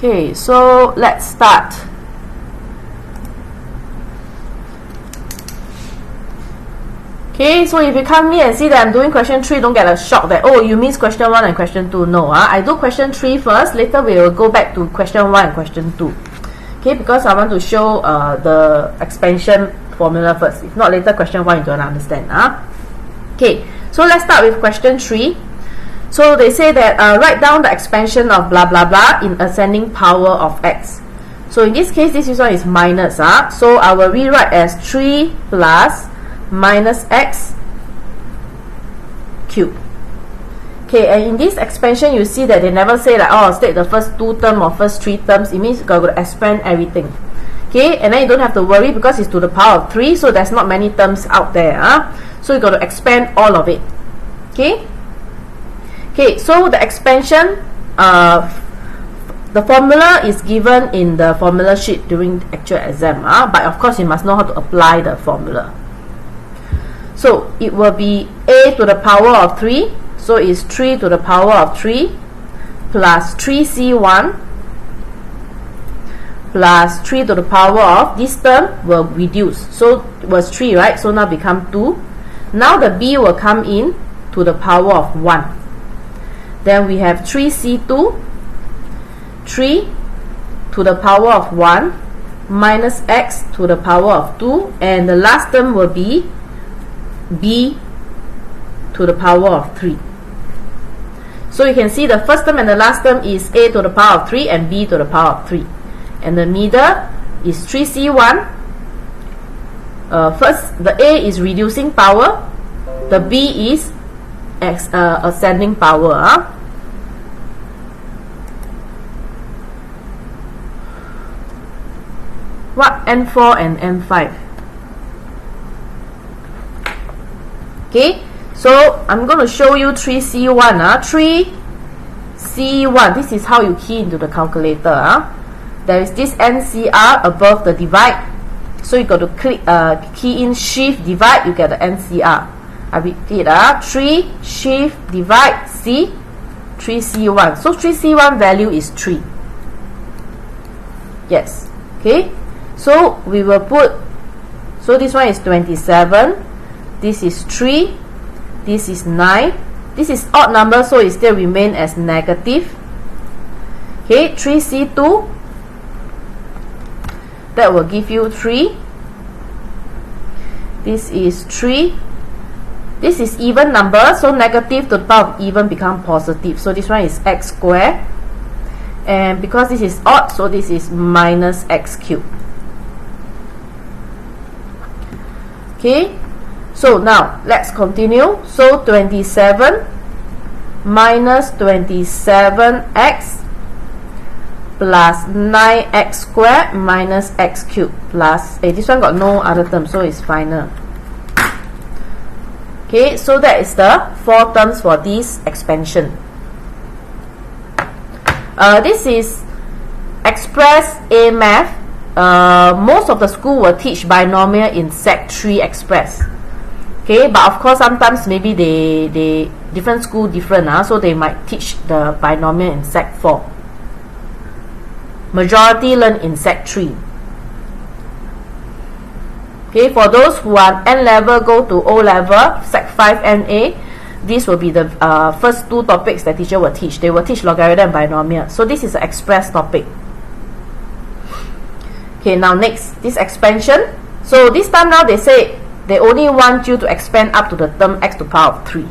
Okay, so let's start. Okay, so if you come here and see that I'm doing question 3, don't get a shock that, oh, you missed question 1 and question 2. No, I do question 3 first, later we will go back to question 1 and question 2. Okay, because I want to show the expansion formula first. If not, later question 1 you don't understand. Okay, so let's start with question 3. So they say that write down the expansion of blah blah blah in ascending power of x. So in this case, this one is minus. So I will rewrite as 3 plus minus x cubed. Okay, and in this expansion, you see that they never say like, oh, state the first 2 terms or first 3 terms. It means you're going to expand everything. Okay, and then you don't have to worry because it's to the power of 3, so there's not many terms out there. So you got to expand all of it. Okay. Okay, so the expansion, the formula is given in the formula sheet during the actual exam. But of course, you must know how to apply the formula. So it will be a to the power of 3. So it's 3 to the power of 3 plus 3c1 plus 3 to the power of, this term will reduce. So it was 3, right? So now become 2. Now the b will come in to the power of 1. Then we have 3c2, 3 to the power of 1 minus x to the power of 2, and the last term will be b to the power of 3. So you can see the first term and the last term is a to the power of 3 and b to the power of 3. And the middle is 3c1. First, the a is reducing power, the b is ascending power. What n4 and n5? Okay, so I'm going to show you 3c1. 3c1, this is how you key into the calculator. There is this NCR above the divide, so you got to click key in shift divide, you get the NCR. I repeat, 3 shift divide C, 3c1. So 3c1 value is 3. Yes. Okay, so we will put, so this one is 27, this is 3, this is 9, this is odd number, so it still remain as negative. Okay, 3c2, that will give you 3. This is 3. This is even number, so negative to the power of even become positive. So this one is x squared. And because this is odd, so this is minus x cubed. Okay, so now let's continue. So 27 minus 27x plus 9x squared minus x cubed plus, this one got no other term, so it's final. Okay, so that is the 4 terms for this expansion. This is Express AMath. Most of the school will teach binomial in Sec 3 Express. Okay, but of course sometimes maybe they different school different, so they might teach the binomial in Sec 4. Majority learn in Sec 3. Okay, for those who are N level, go to O level, Sec 5 NA. This will be the first 2 topics that teacher will teach. They will teach logarithm and binomial. So this is an express topic. Okay, now next, this expansion. So this time now they say they only want you to expand up to the term x to the power of 3.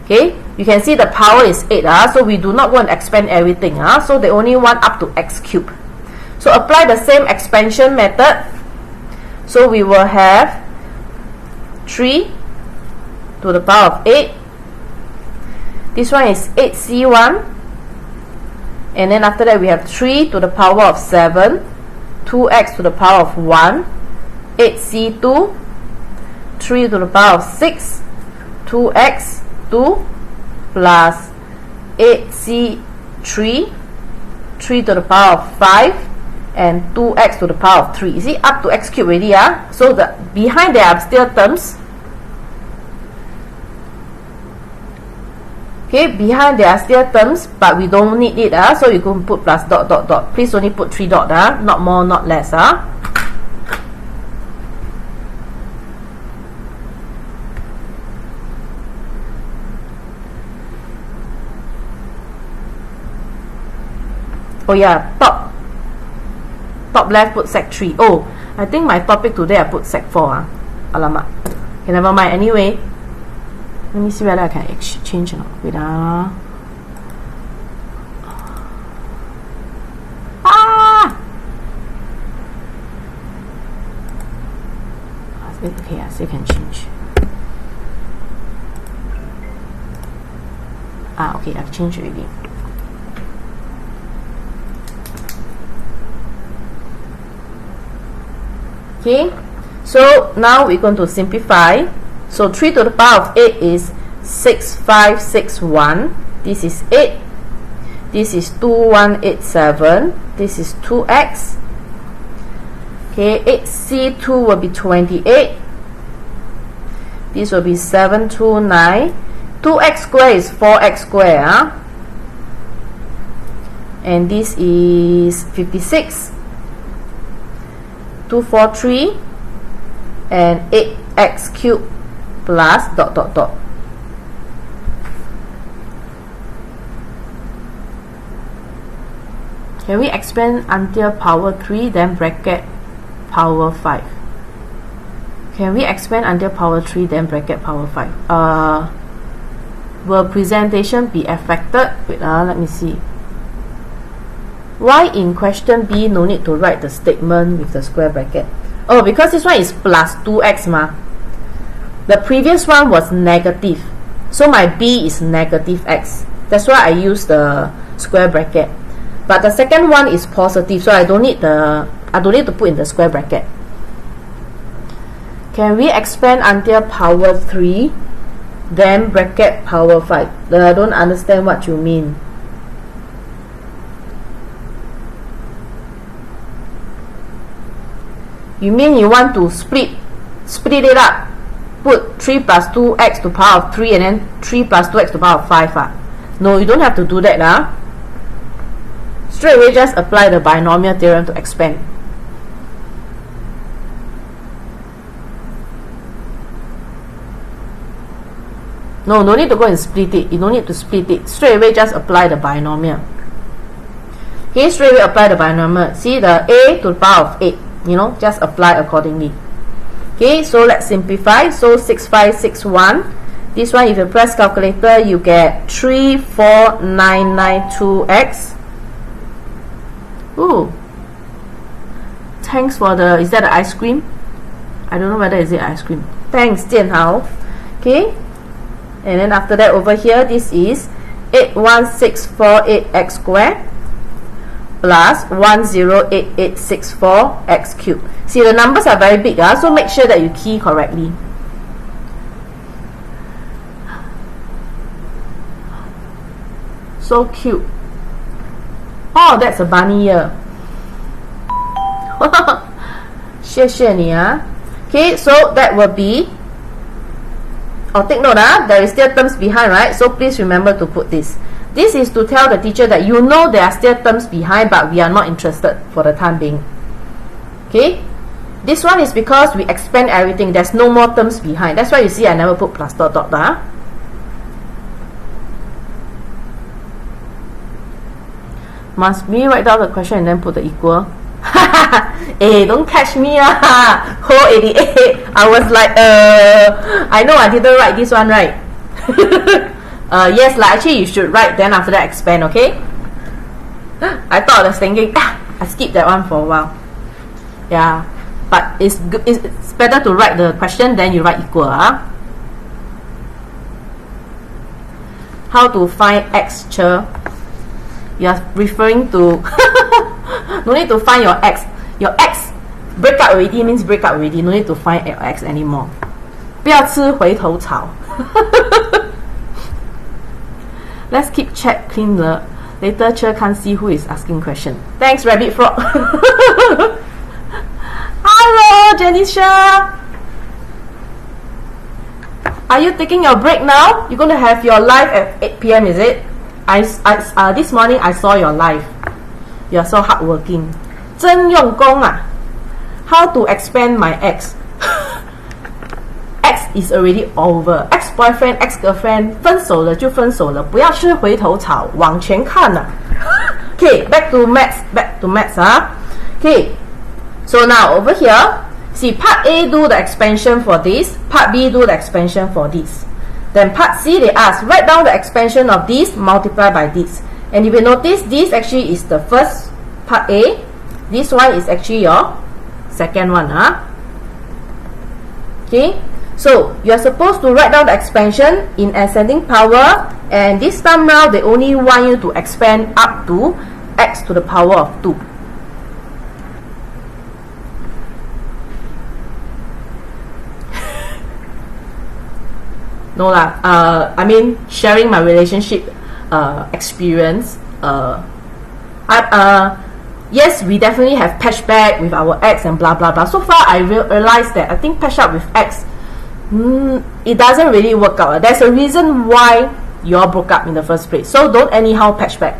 Okay, you can see the power is 8. So we do not want to expand everything. So they only want up to x cubed. So apply the same expansion method. So we will have 3 to the power of 8. This one is 8c1. And then after that we have 3 to the power of 7. 2x to the power of 1. 8c2. 3 to the power of 6. 2x 2 plus 8c3. 3 to the power of 5. And 2x to the power of 3. You see, up to x cubed already. So the behind there are still terms. Okay, behind there are still terms, but we don't need it. So you can put plus dot dot dot. Please only put 3 dot. Not more, not less. Oh yeah, top left put sec 3. Oh, I think my topic today I put sec 4. Alamak. Okay, never mind. Anyway, let me see whether I can exchange or not. Wait. Okay, I still can change. Okay, I've changed already. Okay, so now we're going to simplify. So 3 to the power of 8 is 6561. This is 8. This is 2187. This is 2x. Okay, 8c2 will be 28. This will be 729. 2x squared is 4x squared. And this is 56. 243 and 8x cubed plus dot dot dot. Can we expand until power 3 then bracket power 5? Can we expand until power 3 then bracket power 5? Will presentation be affected? Wait, let me see. Why in question B no need to write the statement with the square bracket? Oh, because this one is plus 2x ma. The previous one was negative, so my B is negative x. That's why I use the square bracket. But the second one is positive, so I don't need to put in the square bracket. Can we expand until power 3 then bracket power 5? I don't understand what you mean. You mean you want to split it up, put 3 plus 2x to the power of 3 and then 3 plus 2x to the power of 5? No, you don't have to do that. Straight away just apply the binomial theorem to expand. No need to go and split it. You don't need to split it. Straight away just apply the binomial. Okay, straight away apply the binomial. See the a to the power of 8. Just apply accordingly. Okay, so let's simplify. So 6561. This one, if you press calculator, you get 34992x. Ooh. Thanks for the, is that the ice cream? I don't know whether is it ice cream. Thanks, Jianhao. Okay. And then after that over here, this is 81648x squared plus 108864x cubed. See, the numbers are very big, so make sure that you key correctly. So cute. Oh, that's a bunny ear. 谢谢你啊. Okay, so that will be, take note, there is still terms behind, right? So please remember to put this. This is to tell the teacher that there are still terms behind, but we are not interested for the time being. Okay? This one is because we expand everything. There's no more terms behind. That's why you see I never put plus dot dot. Must we write down the question and then put the equal? Hey, don't catch me. Whole 88. I was like, I know I didn't write this one right. Yes, actually you should write, then after that expand, okay? I thought I was thinking, I skipped that one for a while. Yeah, but it's good. It's better to write the question, then you write equal. How to find x? You are referring to no need to find your x. Your x break up already means break up already. No need to find your x anymore. 不要吃回头草。Let's keep chat clean. Later, Teacher can't see who is asking question. Thanks, Rabbit Frog. Hello, Janisha. Are you taking your break now? You're going to have your live at 8 p.m. is it? This morning I saw your live. You are so hardworking. 真用功啊. How to expand my ex? Ex is already over. Ex-boyfriend, ex-girlfriend, 分手了就分手了，不要吃回头草，往前看啊. Okay, back to maths. Okay, so now over here, see part A do the expansion for this, part B do the expansion for this. Then part C they ask, write down the expansion of this, multiply by this. And if you notice, this actually is the first part A. This one is actually your second one. Okay, so you are supposed to write down the expansion in ascending power, and this time round they only want you to expand up to x to the power of 2. No lah, I mean sharing my relationship experience. Yes, we definitely have patched back with our ex and blah blah blah. So far I realized that I think patch up with ex, it doesn't really work out. There's a reason why you all broke up in the first place. So don't anyhow patch back.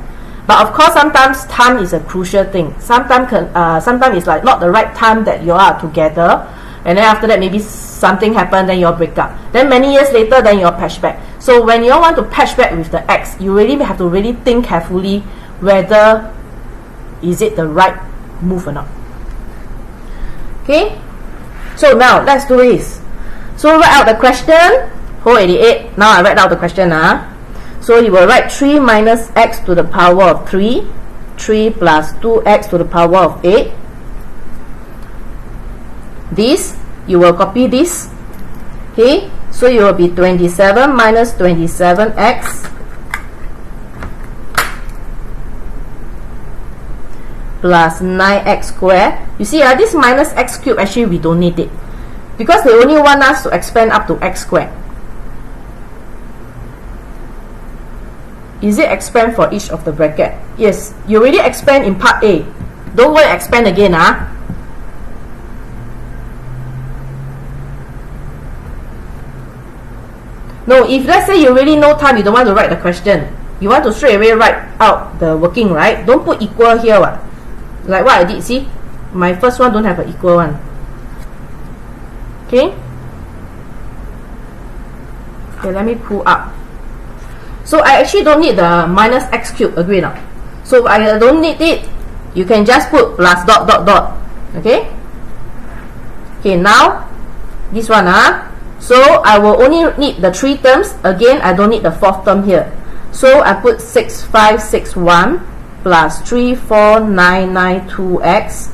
But of course sometimes time is a crucial thing. Sometimes it's like not the right time that you are together, and then after that maybe something happened, then you all break up. Then many years later, then you all patch back. So when you all want to patch back with the ex, you really have to really think carefully whether is it the right move or not. Okay, so now let's do this. So write out the question. Whole 88. Now I write out the question. So you will write 3 minus x to the power of 3, 3 plus 2x to the power of 8. This, you will copy this. Okay, so you will be 27 minus 27x plus 9x squared. You see, this minus x cubed, actually we don't need it, because they only want us to expand up to x squared. Is it expand for each of the bracket? Yes, you already expand in part A. Don't go and expand again. No, if let's say you really no time, you don't want to write the question, you want to straight away write out the working, right? Don't put equal here. Like what I did, see? My first one don't have an equal one. Okay? Okay, let me pull up. So I actually don't need the minus x cubed, agree now? So I don't need it. You can just put plus dot dot dot. Okay? Okay, now this one. So I will only need the 3 terms. Again, I don't need the 4th term here. So I put 6561 plus 34992x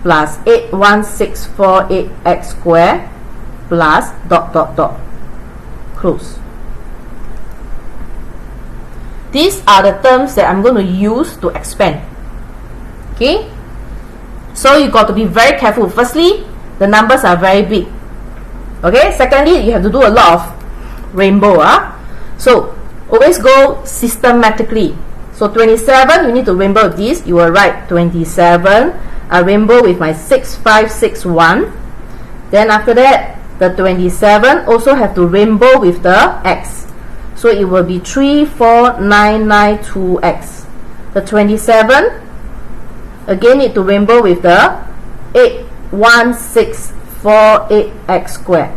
plus 81648x squared plus dot dot dot. Close. These are the terms that I'm going to use to expand. Okay? So you got to be very careful. Firstly, the numbers are very big. Okay? Secondly, you have to do a lot of rainbow. So always go systematically. So 27, you need to rainbow with this. You will write 27. I rainbow with my 6561. Then after that, the 27 also have to rainbow with the x. So it will be 34992x. The 27 again need to rainbow with the 81648x squared.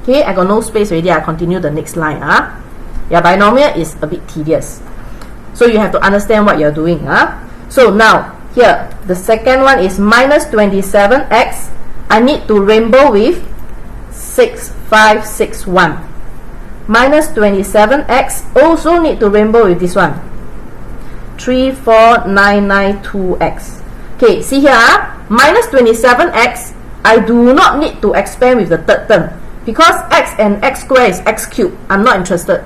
Okay, I got no space already. I continue the next line. Yeah, binomial is a bit tedious, so you have to understand what you're doing. So now here the second one is minus 27x. I need to rainbow with 6561. Minus 27x also need to rainbow with this one, 34992x. Okay, see here, minus 27x, I do not need to expand with the 3rd term, because x and x squared is x cubed. I'm not interested.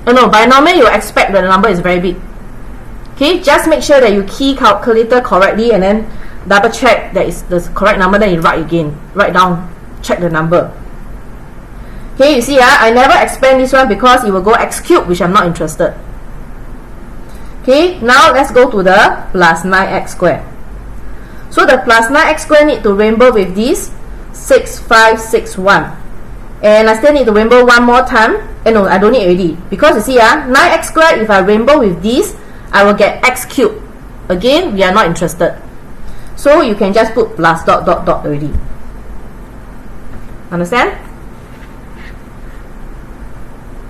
Oh no, binomial you expect that the number is very big. Okay, just make sure that you key calculator correctly and then double check that is the correct number, then you write again, write down, check the number. Okay, you see, I never expand this one because it will go x cubed, which I'm not interested. Okay, now let's go to the plus 9x squared. So the plus 9x squared need to rainbow with this 6561. And I still need to rainbow one more time. No, I don't need already. Because you see, 9x squared, if I rainbow with this, I will get x cubed. Again, we are not interested. So you can just put plus dot dot dot already. Understand?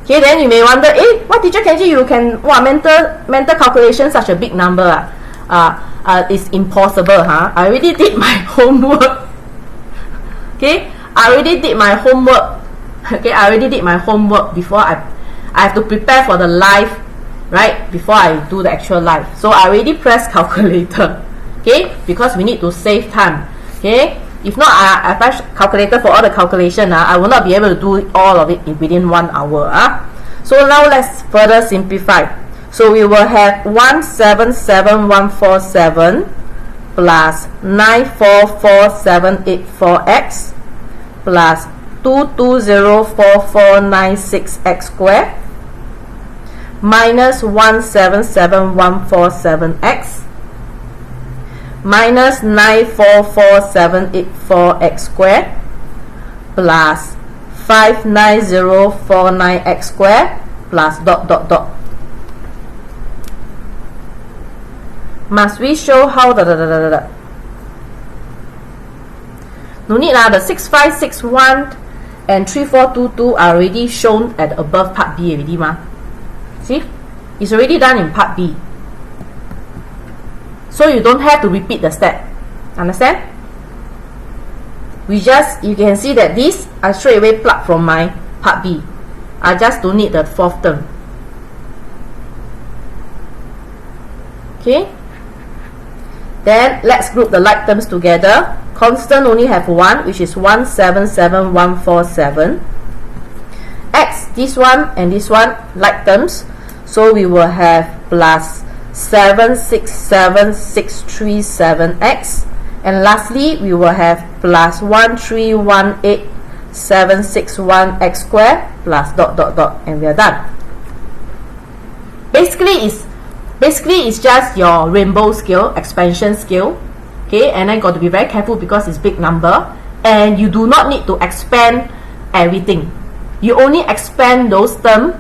Okay, then you may wonder, what Teacher Kangie, you can, mental calculation, such a big number. It's impossible, I already did my homework. Okay, I already did my homework. Okay, I already did my homework before I have to prepare for the live, right? Before I do the actual live. So I already pressed calculator. Okay, because we need to save time. Okay, if not, I press calculator for all the calculation. I will not be able to do all of it within 1 hour. So now let's further simplify. So we will have 177147 plus 944,784x plus 2204496x squared minus 177147x minus 944,784x squared plus 59049x squared plus dot dot dot. Must we show how No need lah. The 6561 and 3422 are already shown at above part B already, See, it's already done in part B. So you don't have to repeat the step. Understand? You can see that this I straight away plug from my part B. I just don't need the fourth term. Okay. Then let's group the like terms together. Constant only have one, which is 177147. X, this one and this one, like terms. So we will have plus 767637x. And lastly, we will have plus 1318761x squared plus dot dot dot, and we are done. Basically, it's just your rainbow scale, expansion scale. Okay, and then got to be very careful because it's big number, and you do not need to expand everything. You only expand those terms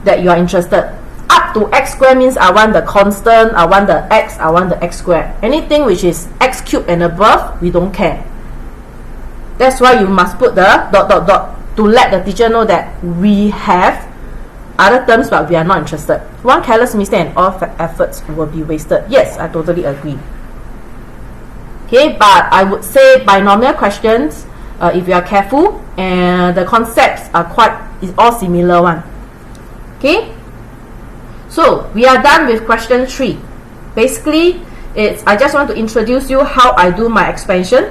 that you are interested. Up to x squared means I want the constant, I want the x, I want the x squared. Anything which is x cubed and above, we don't care. That's why you must put the dot dot dot to let the teacher know that we have other terms but we are not interested. One careless mistake and all efforts will be wasted. Yes, I totally agree. Okay, but I would say binomial questions, if you are careful, and the concepts are is all similar one. Okay, so we are done with question 3. Basically, I just want to introduce you how I do my expansion.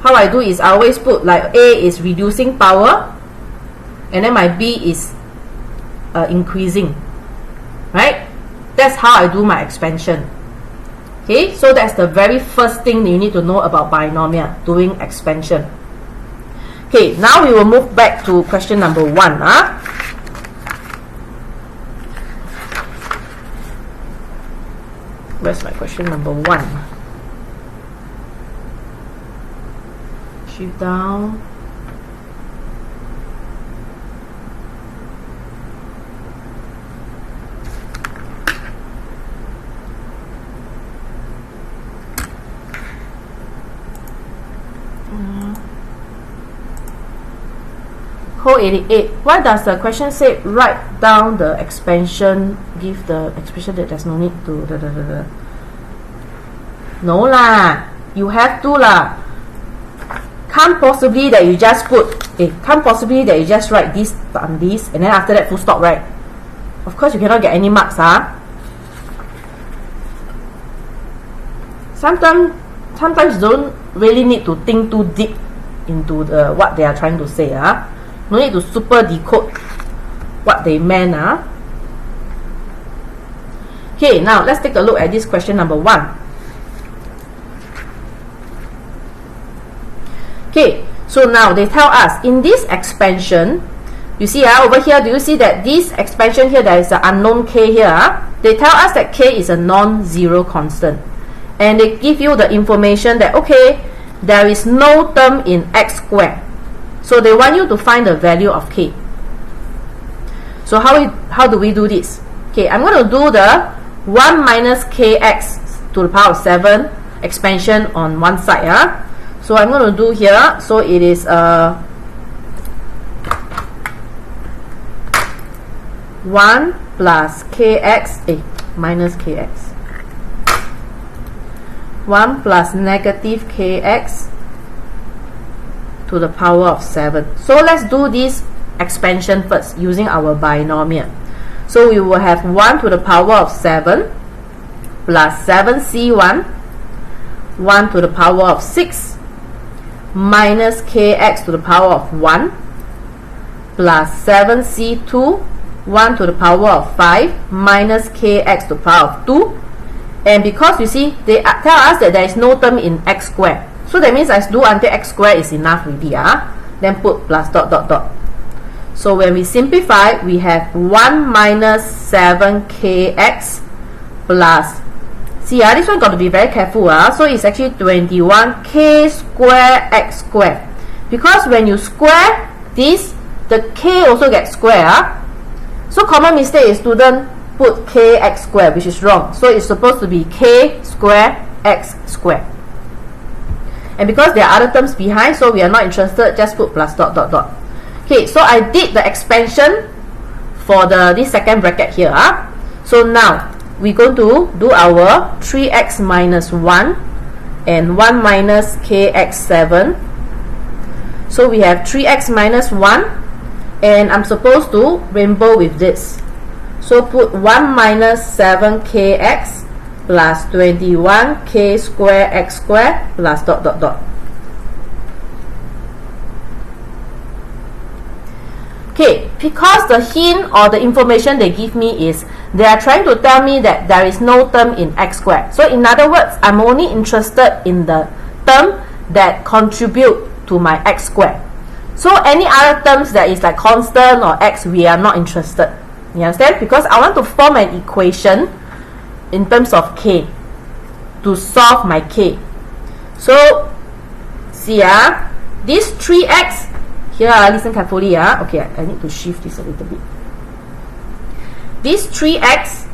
How I do is I always put like A is reducing power, and then my B is increasing, right? That's how I do my expansion. Okay, so that's the very first thing that you need to know about binomial, doing expansion. Okay, now we will move back to question number 1. Where's my question number 1? Shift down. Code 88. Why does the question say write down the expansion, give the expression that there's no need to No lah, you have to lah. Can't possibly that you just can't possibly that you just write this on this and then after that full stop, right? Of course you cannot get any marks. Sometimes you don't really need to think too deep into what they are trying to say. No need to super decode what they meant. Okay, now let's take a look at this question number 1. Okay, so now they tell us in this expansion, you see over here, do you see that this expansion here, there is an unknown k here? They tell us that k is a non-zero constant, and they give you the information that okay, there is no term in x squared. So they want you to find the value of k. So how do we do this? Okay, I'm going to do the 1 minus kx to the power of 7 expansion on one side. So I'm going to do here, so it is 1 plus kx, minus kx. 1 plus negative kx to the power of 7. So let's do this expansion first using our binomial. So we will have 1 to the power of 7 plus 7c1, 1 to the power of 6 minus kx to the power of 1 plus 7c2, 1 to the power of 5 minus kx to the power of 2. And because you see they tell us that there is no term in x squared, so that means I do until x squared is enough already. Then put plus dot dot dot. So when we simplify, we have 1 minus 7kx plus, see this one got to be very careful. So it's actually 21k square x squared, because when you square this, the k also gets square. So common mistake is student put kx squared, which is wrong. So it's supposed to be k square x squared. And because there are other terms behind, so we are not interested, just put plus dot dot dot. Okay, so I did the expansion for this second bracket here. So now we're going to do our 3x minus 1 and 1 minus kx7. So we have 3x minus 1, and I'm supposed to rainbow with this. So put 1 minus 7kx plus 21k square x square plus dot dot dot. Okay, because the hint or the information they give me is they are trying to tell me that there is no term in x squared. So in other words, I'm only interested in the term that contribute to my x squared. So any other terms that is like constant or x, we are not interested. You understand? Because I want to form an equation in terms of k to solve my k. So see this 3x here, listen carefully. Okay, I need to shift this a little bit. This 3x,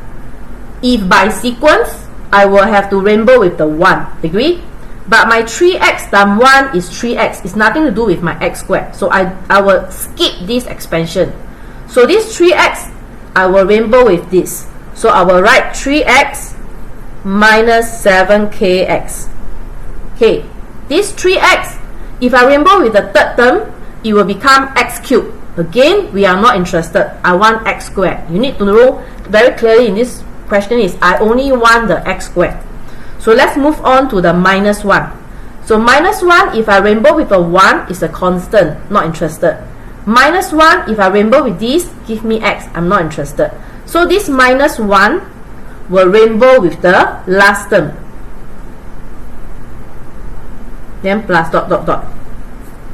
if by sequence, I will have to rainbow with the 1. Agree? But my 3x times 1 is 3x. It's nothing to do with my x squared. So I will skip this expansion. So this 3x, I will rainbow with this. So I will write 3x minus 7kx. Okay, this 3x, if I rainbow with the third term, it will become x cubed. Again, we are not interested. I want x squared. You need to know very clearly in this question is I only want the x squared. So let's move on to the minus 1. So minus 1, if I rainbow with a 1, is a constant. Not interested. Minus 1, if I rainbow with this, give me x. I'm not interested. So this minus 1 will rainbow with the last term. Then plus dot dot dot.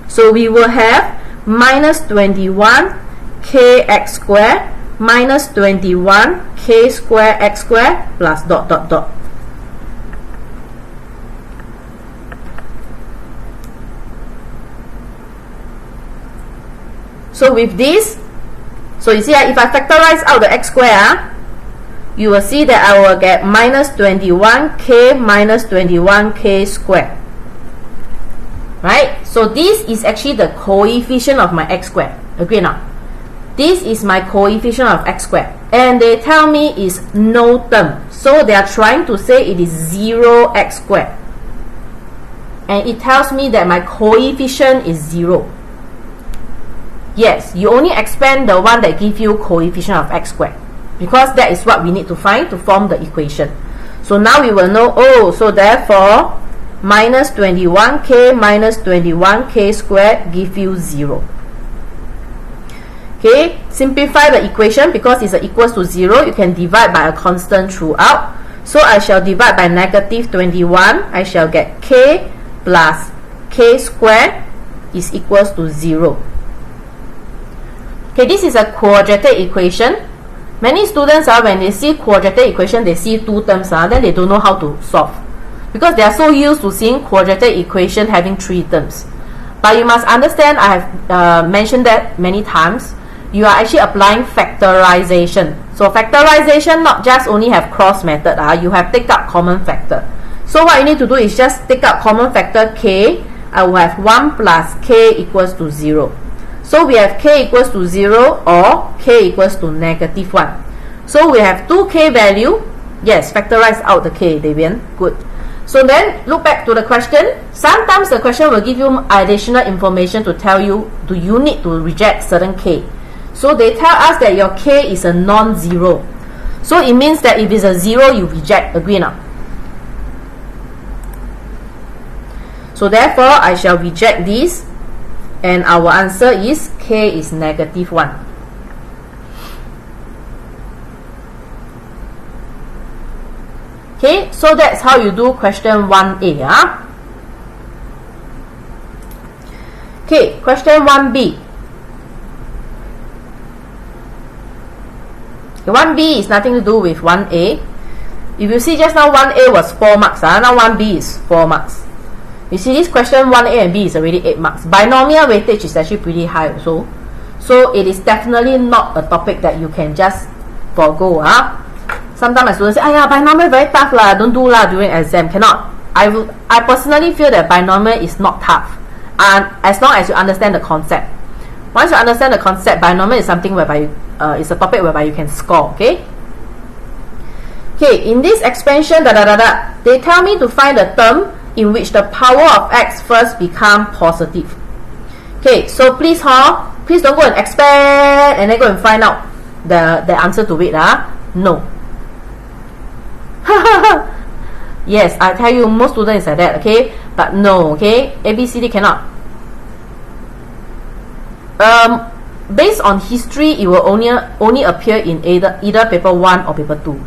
So we will have minus 21kx squared minus 21k square x squared plus dot dot dot. So with this, so you see if I factorize out the x squared, you will see that I will get minus 21k minus 21k squared. Right? So this is actually the coefficient of my x squared. Agree or not? This is my coefficient of x squared. And they tell me is no term. So they are trying to say it is 0x squared. And it tells me that my coefficient is 0. Yes, you only expand the one that gives you coefficient of x squared. Because that is what we need to find to form the equation. So now we will know, so therefore, minus 21k minus 21k squared give you 0. Okay, simplify the equation because it's equals to 0. You can divide by a constant throughout. So I shall divide by negative 21. I shall get k plus k squared is equals to 0. Okay, this is a quadratic equation. Many students when they see quadratic equation, they see two terms, then they don't know how to solve. because they are so used to seeing quadratic equation having 3 terms. But you must understand, I have mentioned that many times, you are actually applying factorization. So factorization not just only have cross method, you have take out common factor. So what you need to do is just take out common factor k. I will have 1 plus k equals to 0. So we have k equals to 0 or k equals to negative 1. So we have 2k value. Yes, factorize out the k, Davian. Good. So then look back to the question. Sometimes the question will give you additional information to tell you, do you need to reject certain k? So they tell us that your k is a non-zero. So it means that if it's a 0, you reject. Agree now? So therefore, I shall reject this, and our answer is k is negative 1. Okay, so that's how you do question 1A. Okay, question 1B. 1B is nothing to do with 1A. If you see just now 1A was 4 marks, now 1B is 4 marks. You see this question 1A and B is already 8 marks. Binomial weightage is actually pretty high also. So it is definitely not a topic that you can just forgo. Sometimes my students say, "Ayah, binomial very tough lah, don't do lah during exam." Cannot. I personally feel that binomial is not tough, and as long as you understand the concept. Once you understand the concept, binomial is something whereby it's a topic whereby you can score. Okay. Okay. In this expansion, they tell me to find a term in which the power of x first become positive. Okay. So please don't go and expand and then go and find out the answer to it. No. Yes, I tell you, most students are that, okay? But no, okay? ABCD cannot. Based on history, it will only appear in either paper 1 or paper 2.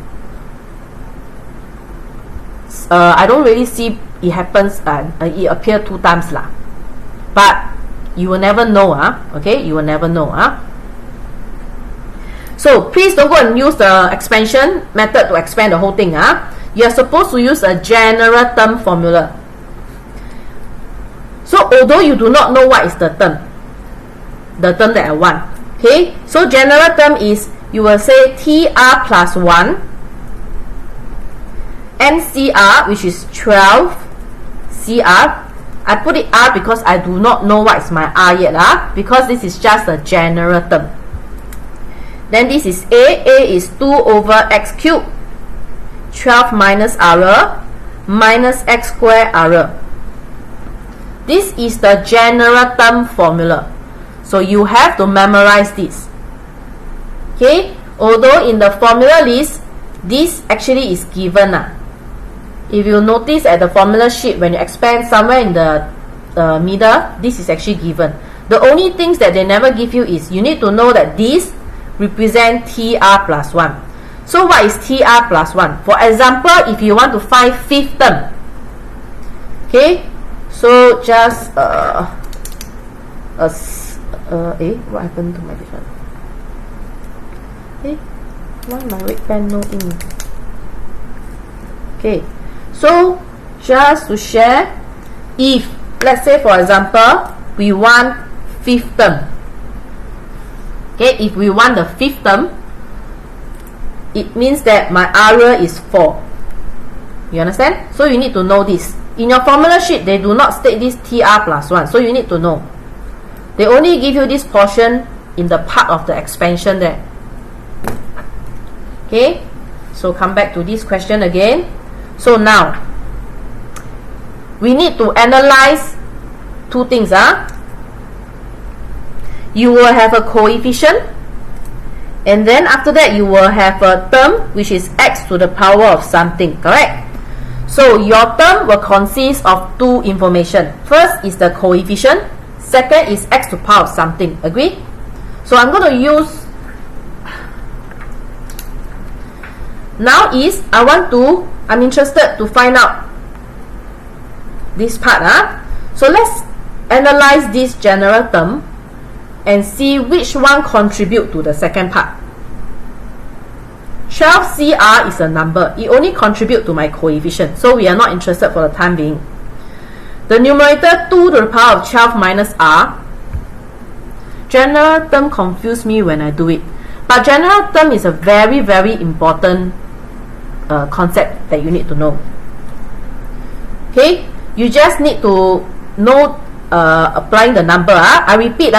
I don't really see it happens, it appear 2 times lah. But you will never know, okay? You will never know, So please don't go and use the expansion method to expand the whole thing. You are supposed to use a general term formula. So although you do not know what is the term that I want, okay? So general term is, you will say TR plus 1, NCR, which is 12 CR. I put it R because I do not know what is my R yet, because this is just a general term. Then this is A is 2 over x cubed, 12 minus R, minus x squared R. This is the general term formula. So you have to memorize this. Okay? Although in the formula list, this actually is given. If you notice at the formula sheet, when you expand somewhere in the middle, this is actually given. The only things that they never give you is, you need to know that this represent TR plus 1. So what is TR plus 1? For example, if you want to find 5th term, okay, so just what happened to my different? Why my red pen no ink? Okay, so just to share, if let's say for example we want 5th term. Okay, if we want the 5th term, it means that my R is 4. You understand? So you need to know this. In your formula sheet, they do not state this TR plus 1. So you need to know. They only give you this portion in the part of the expansion there. Okay, so come back to this question again. So now, we need to analyze 2 things. You will have a coefficient, and then after that you will have a term which is x to the power of something, correct? So your term will consist of 2 information. First is the coefficient, second is x to the power of something. Agree? So I'm going to use, now is I'm interested to find out this part. So let's analyze this general term and see which one contribute to the second part. 12CR is a number. It only contributes to my coefficient. So we are not interested for the time being. The numerator 2 to the power of 12 minus R. General term confuse me when I do it. But general term is a very, very important concept that you need to know. Okay? You just need to know applying the number. I repeat.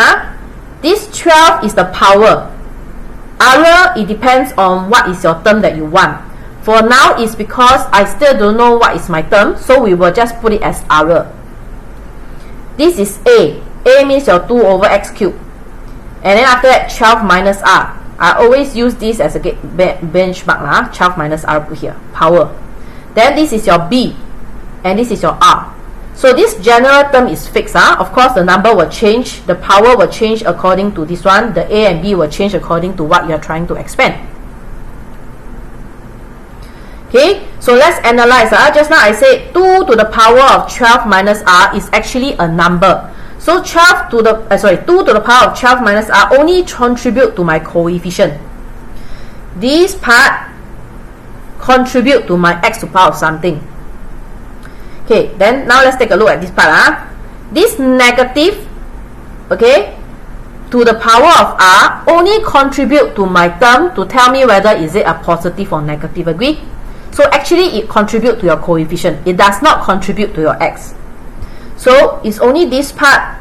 This 12 is the power. R, it depends on what is your term that you want. For now, it's because I still don't know what is my term, so we will just put it as R. This is A. A means your 2 over x cubed. And then after that, 12 minus R. I always use this as a benchmark. 12 minus R put here. Power. Then this is your B. And this is your R. So this general term is fixed. Of course, the number will change. The power will change according to this one. The A and B will change according to what you are trying to expand. Okay, so let's analyze. Just now I said 2 to the power of 12 minus R is actually a number. So 2 to the power of 12 minus R only contribute to my coefficient. This part contribute to my x to the power of something. Okay, then now let's take a look at this part. This negative, okay, to the power of R only contribute to my term to tell me whether is it a positive or negative. Agree? So actually it contribute to your coefficient. It does not contribute to your x. So it's only this part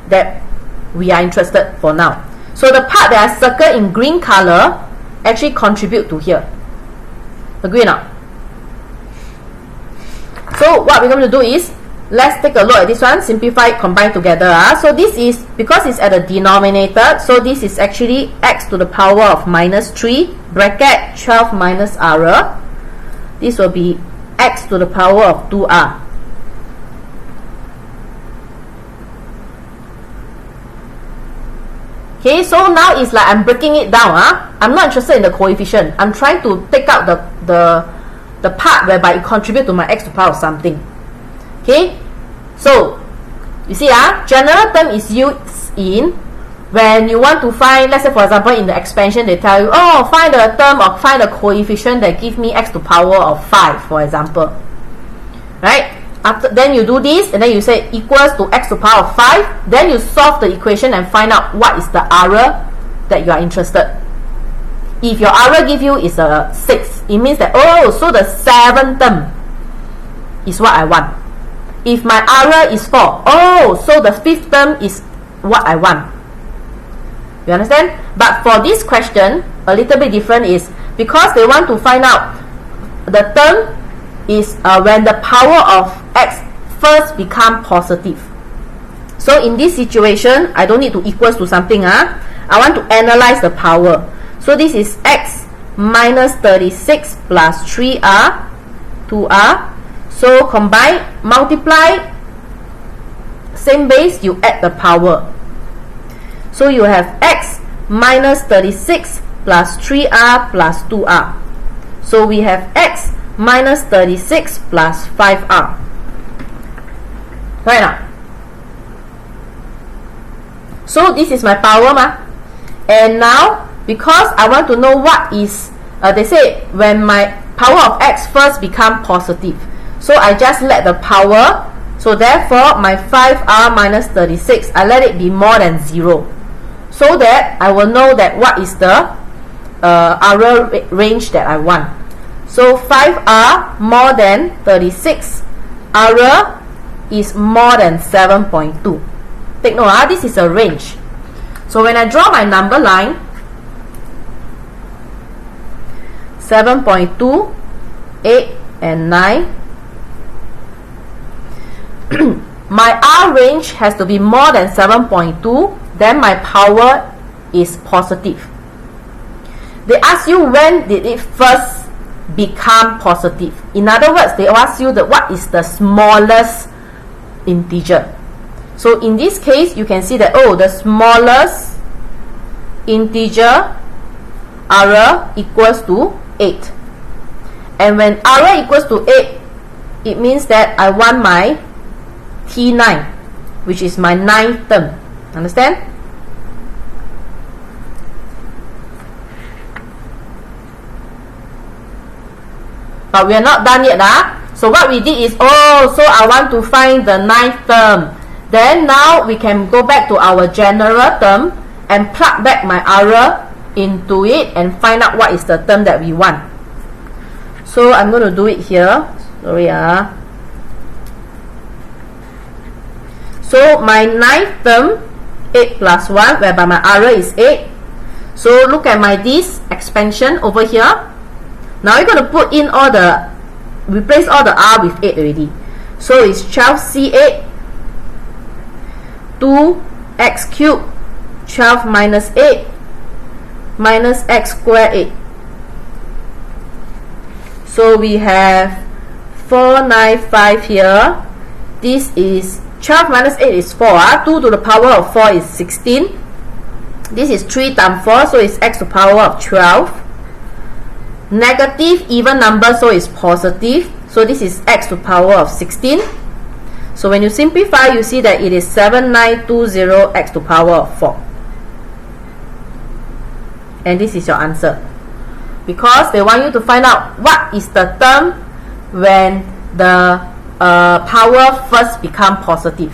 that we are interested for now. So the part that I circle in green color actually contribute to here. Agree or not? So what we're going to do is, let's take a look at this one, simplify, combine together. So this is, because it's at the denominator, so this is actually x to the power of minus 3, bracket 12 minus R. This will be x to the power of 2R. Okay, so now it's like I'm breaking it down. I'm not interested in the coefficient. I'm trying to take out the part whereby it contributes to my x to the power of something. Okay, so you see, general term is used in when you want to find, let's say for example in the expansion they tell you, oh, find the term or find the coefficient that give me x to the power of 5, for example. Right? After, then you do this and then you say equals to x to the power of 5. Then you solve the equation and find out what is the R that you are interested. If your R give you is a 6, it means that, oh, so the 7th term is what I want. If my R is 4, oh, so the 5th term is what I want. You understand? But for this question, a little bit different is because they want to find out the term is when the power of x first become positive. So in this situation, I don't need to equals to something. I want to analyze the power. So this is x minus 36 plus 3R, 2R. So combine, multiply, same base, you add the power. So you have x minus 36 plus 3R plus 2R. So we have x minus 36 plus 5R. Right now. So this is my power. And now, because I want to know what is, they say when my power of x first become positive. So I just let the power, so therefore my 5R minus 36, I let it be more than 0. So that I will know that what is the R range that I want. So 5R more than 36, R is more than 7.2. Take note, this is a range. So when I draw my number line, 7.2, 8, and 9, my R range has to be more than 7.2, then my power is positive. They ask you when did it first become positive. In other words, they ask you what is the smallest integer. So in this case, you can see that, oh, the smallest integer R equals to 8. And when R equals to 8, it means that I want my T9, which is my 9th term. Understand? but we are not done yet. So what we did is, so I want to find the 9th term. Then now we can go back to our general term and plug back my error into it and find out what is the term that we want. So I'm going to do it here. Sorry. So my 9th term, 8 plus 1, whereby my error is 8. So look at my this expansion over here. Now you're going to put in all the, replace all the r with 8 already. So it's 12c8 2x cubed 12 minus 8 minus x squared 8. So we have 495 here. This is 12 minus 8 is 4. 2 to the power of 4 is 16. This is 3 times 4, so it's x to the power of 12. Negative even number, so it's positive. So this is x to the power of 16. So when you simplify, you see that it is 7920 x to the power of 4. And this is your answer. Because they want you to find out what is the term when the power first become positive.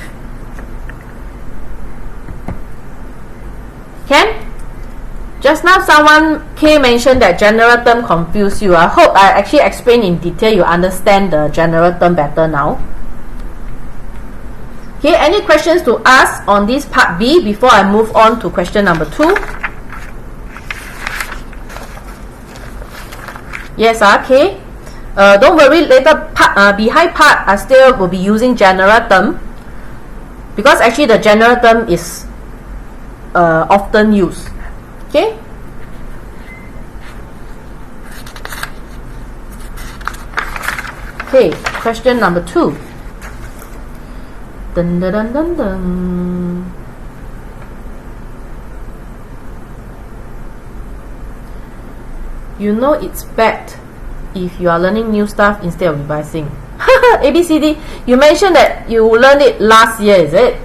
Can? Just now someone mentioned that general term confused you. I hope I actually explained in detail. You understand the general term better now. Okay, any questions to ask on this part B before I move on to question number 2? Yes, okay. Don't worry, later part, behind part I still will be using general term, because actually the general term is often used. Okay. Okay, question number 2. Dun, dun, dun, dun, dun. You know it's bad if you are learning new stuff instead of revising. ABCD, you mentioned that you learned it last year, is it?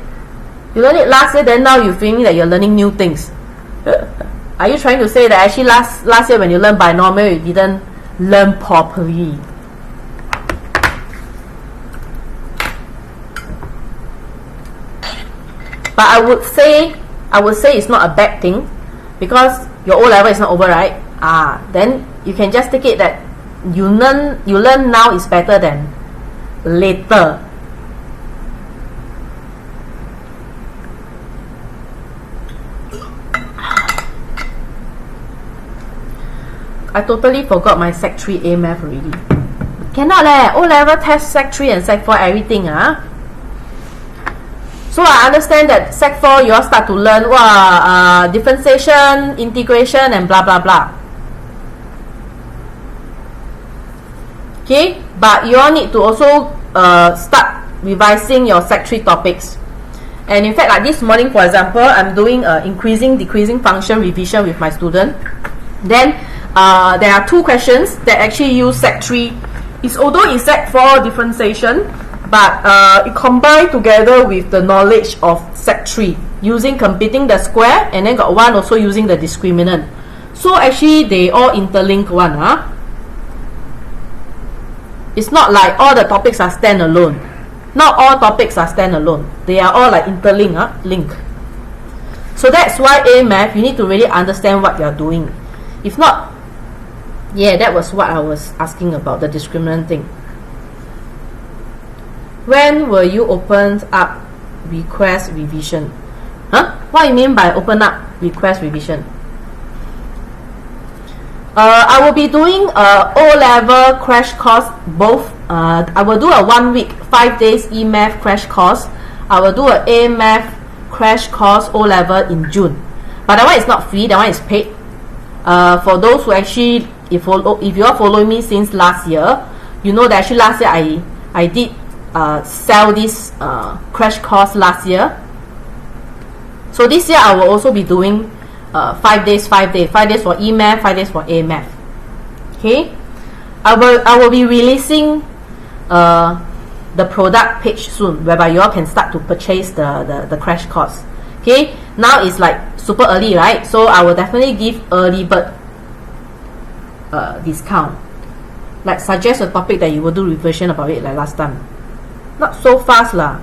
You learned it last year, then now you feeling that you're learning new things. Are you trying to say that actually last year when you learned binomial, you didn't learn properly? But I would say it's not a bad thing, because your O-level is not over, right? Then you can just take it that you learn now is better than later. I totally forgot my Sec 3 AMath already. Cannot leh, O-level test Sec 3 and Sec 4 everything. So I understand that Sec 4 you all start to learn differentiation, integration and blah blah blah. Okay, but you all need to also start revising your Sec 3 topics. And in fact, like this morning for example, I'm doing increasing decreasing function revision with my student. Then there are 2 questions that actually use Sec 3. Although it's Sec 4 differentiation, but it combined together with the knowledge of Sec 3 using computing the square, and then got one also using the discriminant. So actually they all interlink one. It's not like all the topics are standalone. Not all topics are standalone. They are all like interlinked, link. So that's why AMath, you need to really understand what you are doing. If not, yeah, that was what I was asking about, the discriminant thing. When will you open up request revision? What do you mean by open up request revision? I will be doing O-level crash course both. I will do a 1 week, 5 days AMath crash course. I will do a AMath crash course O-level in June. But that one is not free, that one is paid. For those who actually, if you are following me since last year, you know that actually last year I did sell this crash course last year. So this year I will also be doing 5 days for AMath, 5 days for AMath. Okay, I will be releasing the product page soon, whereby you all can start to purchase the crash course. Okay, now it's like super early, right? So I will definitely give early bird discount. like suggest a topic that you will do revision about it like last time. Not so fast lah.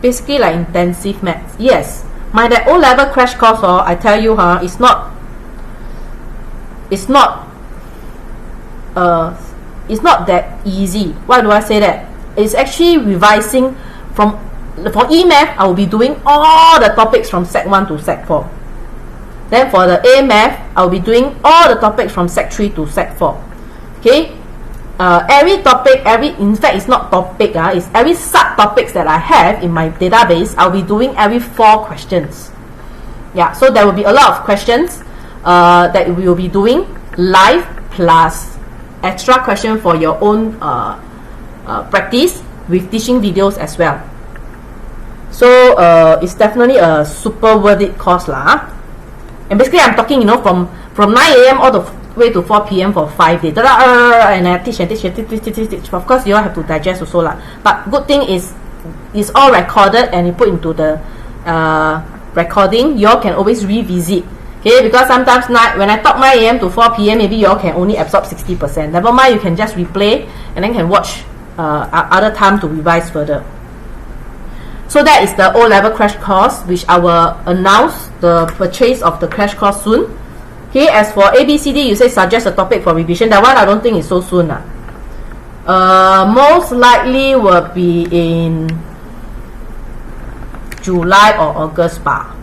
Basically like intensive maths. Yes, my that O-level crash course, I tell you, it's not that easy. Why do I say that? It's actually revising for AMath. I will be doing all the topics from Sec 1 to Sec 4. Then for the AMath, I will be doing all the topics from Sec 3 to Sec 4. Okay, every topic, in fact it's not topic, it's every subtopics that I have in my database, I'll be doing every 4 questions. Yeah, so there will be a lot of questions that we will be doing live, plus extra question for your own practice with teaching videos as well. So it's definitely a super worth it course lah. And basically I'm talking, from 9 AM all the way to 4 PM for 5 days. And I teach. Of course, you all have to digest also lah. But good thing is, it's all recorded and you put into the recording. You all can always revisit. Okay, because sometimes when I talk 9 AM to 4 PM, maybe you all can only absorb 60%. Never mind, you can just replay and then can watch other time to revise further. So that is the O-level crash course, which I will announce the purchase of the crash course soon. Okay, as for ABCD, you say suggest a topic for revision. That one I don't think is so soon. Most likely will be in July or August bar.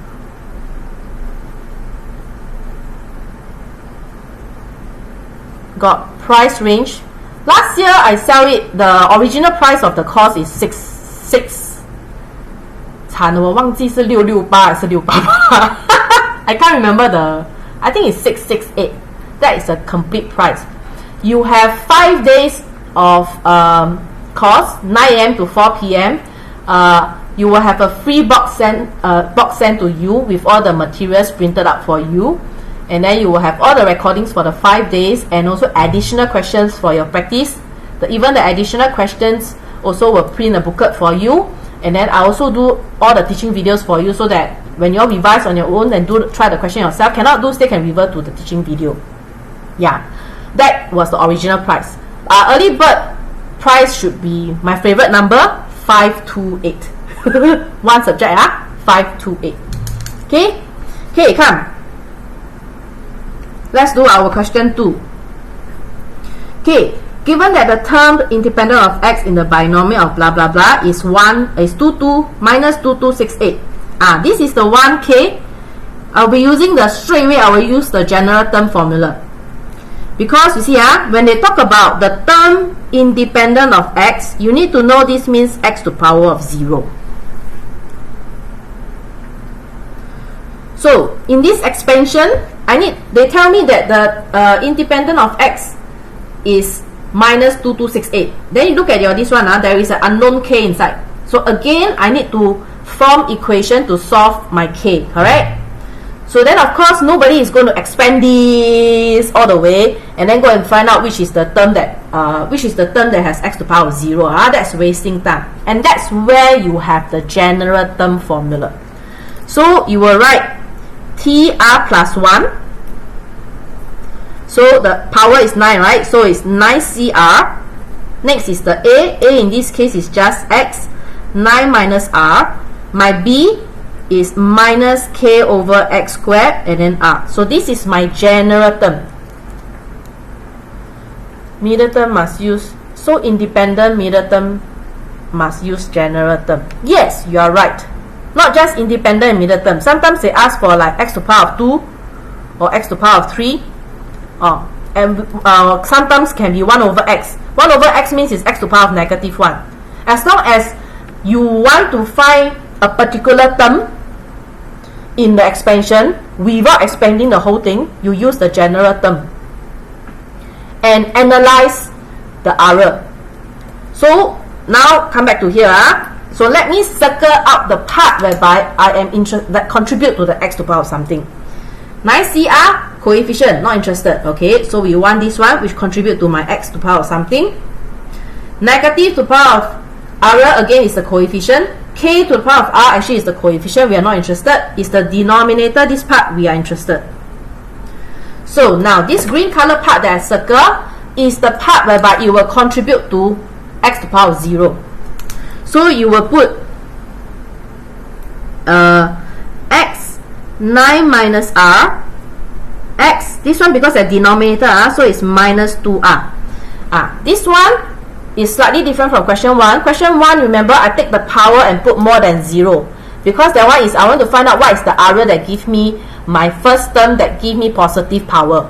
Got price range. Last year I sell it, the original price of the course is 6. 惨了，我忘记是668还是688 I can't remember I think it's 668. That is a complete price. You have 5 days of course, 9 AM to 4 PM. You will have a free box sent to you with all the materials printed up for you. And then you will have all the recordings for the 5 days and also additional questions for your practice. Even the additional questions also will print a booklet for you. And then I also do all the teaching videos for you, so that when you all revise on your own and try the question yourself, cannot do, still can revert to the teaching video. Yeah, that was the original price. Early bird price should be my favorite number, 528. One subject, 528. Okay, come. Let's do our question 2. Okay. Given that the term independent of x in the binomial of blah blah blah is 22 minus 2268. This is the 1k. I'll be using straight away I will use the general term formula. Because you see, when they talk about the term independent of x, you need to know this means x to power of 0. So in this expansion, they tell me that the independent of x is minus 2268. Then you look at this one, there is an unknown k inside. So again, I need to form equation to solve my k, correct? So then of course nobody is going to expand this all the way and then go and find out which is the term that has x to the power of 0. That's wasting time. And that's where you have the general term formula. So you will write TR plus 1. So the power is 9, right? So it's 9CR. Next is the A. A in this case is just X. 9 minus R. My B is minus K over X squared and then R. So this is my general term. Middle term must use, so independent middle term must use general term. Yes, you are right. Not just independent middle term. Sometimes they ask for like x to the power of 2 or x to the power of 3. And sometimes can be 1 over x. 1 over x means it's x to the power of negative 1. As long as you want to find a particular term in the expansion without expanding the whole thing, you use the general term and analyze the error. So now come back to here. So let me circle out the part whereby I am interested that contribute to the x to the power of something. 9CR coefficient, not interested. Okay, so we want this one which contribute to my x to the power of something. Negative to the power of error again is the coefficient. K to the power of r actually is the coefficient. We are not interested. It's the denominator, this part we are interested. So now this green color part that I circle, is the part whereby it will contribute to x to the power of 0. So you will put x 9 minus r, x, this one because the denominator, so it's minus 2r. This one is slightly different from question 1. Question 1, remember, I take the power and put more than 0. Because that one is, I want to find out what is the area that give me my first term that give me positive power.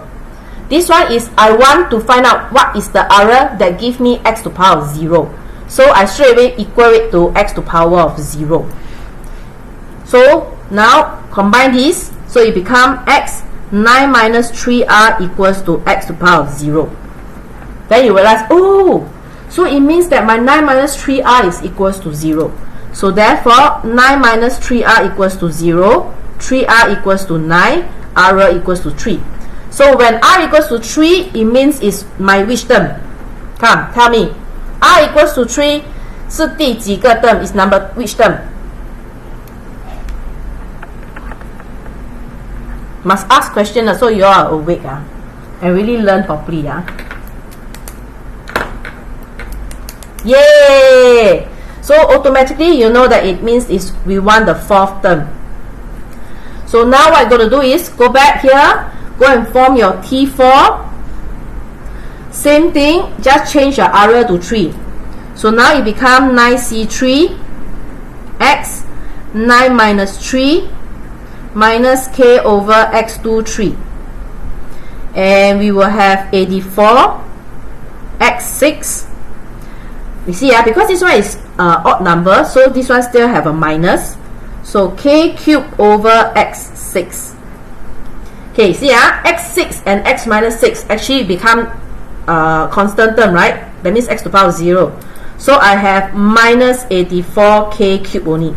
This one is, I want to find out what is the area that give me x to the power of 0. So I straight away equal it to x to the power of 0. So now combine this, so it become x 9 minus 3r equals to x to the power of 0. Then you realize, oh, so it means that my 9 minus 3r is equals to 0. So therefore, 9 minus 3r equals to 0, 3r equals to 9, r equals to 3. So when r equals to 3, it means it's my which term? Come, tell me. r equals to 3 是第几个 term? Is number which term? Must ask question so you are awake and really learn properly. Yay! So automatically you know that it means is we want the fourth term. So now what I'm going to do is go back here, go and form your T4. Same thing, just change your area to 3. So now it becomes 9c3 x 9 minus 3 minus k over x2 3. And we will have 84 x6. You see, because this one is odd number, so this one still have a minus. So k cubed over x6. Okay, see, x6 and x minus 6 actually become constant term, right? That means x to the power of 0. So I have minus 84k cubed only.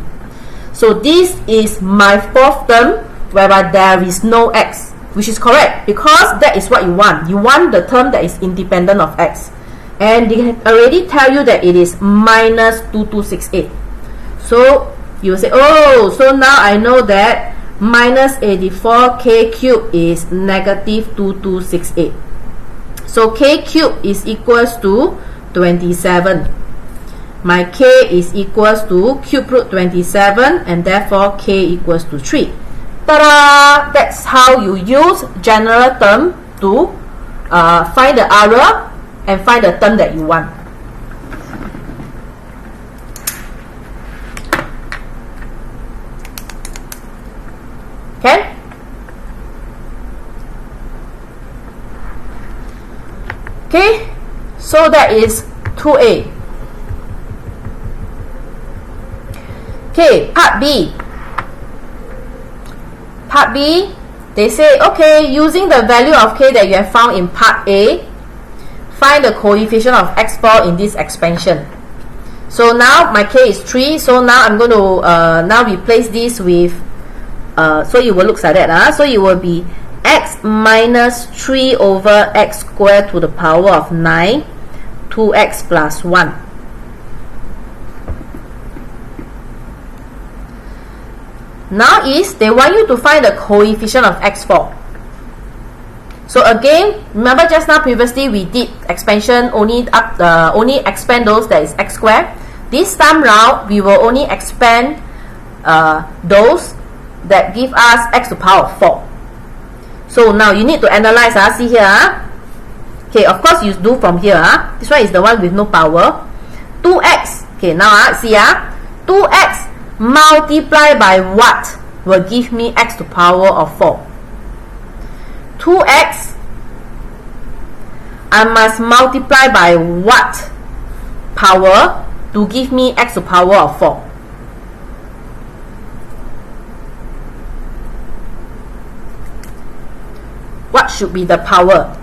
So this is my fourth term whereby there is no x, which is correct because that is what you want. You want the term that is independent of x. And they already tell you that it is minus 2268. So you will say, oh, so now I know that minus 84k cubed is negative 2268. So k cubed is equals to 27. My k is equals to cube root 27, and therefore k equals to 3. Ta-da! That's how you use general term to find the area and find the term that you want. Okay? Okay, so that is 2a. Okay, part B. Part B, they say, okay, using the value of k that you have found in part A, find the coefficient of x4 in this expansion. So now my k is 3, so now I'm going to now replace this with so it will look like that. So it will be x minus 3 over x squared to the power of 9, 2x plus 1. Now is they want you to find the coefficient of x4. So again, remember just now previously we did expansion only expand those that is x squared. This time round we will only expand those that give us x to the power of 4. So now you need to analyze. See here. Okay, of course you do from here. This one is the one with no power. 2x. Okay, now see 2x multiplied by what will give me x to the power of 4? 2x, I must multiply by what power to give me x to the power of 4? What should be the power?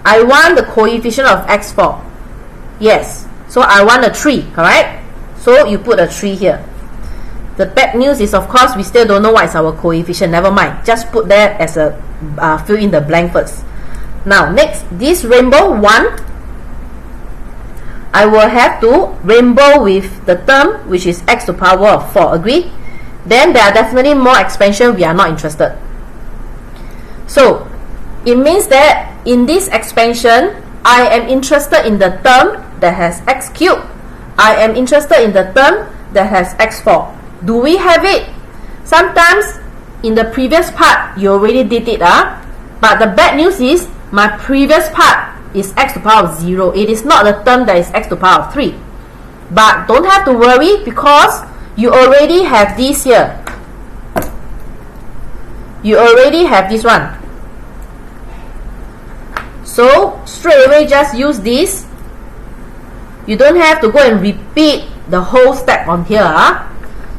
I want the coefficient of x4. Yes, so I want a 3, correct? So you put a 3 here. The bad news is, of course, we still don't know what is our coefficient. Never mind. Just put that as a fill in the blank first. Now, next, this rainbow 1, I will have to rainbow with the term which is x to the power of 4. Agree? Then there are definitely more expansion. We are not interested. So, it means that in this expansion, I am interested in the term that has x cubed. I am interested in the term that has x4. Do we have it? Sometimes in the previous part you already did it, but the bad news is my previous part is x to the power of 0. It is not the term that is x to the power of 3. But don't have to worry, because you already have this here. You already have this one. So straight away just use this. You don't have to go and repeat the whole step on here.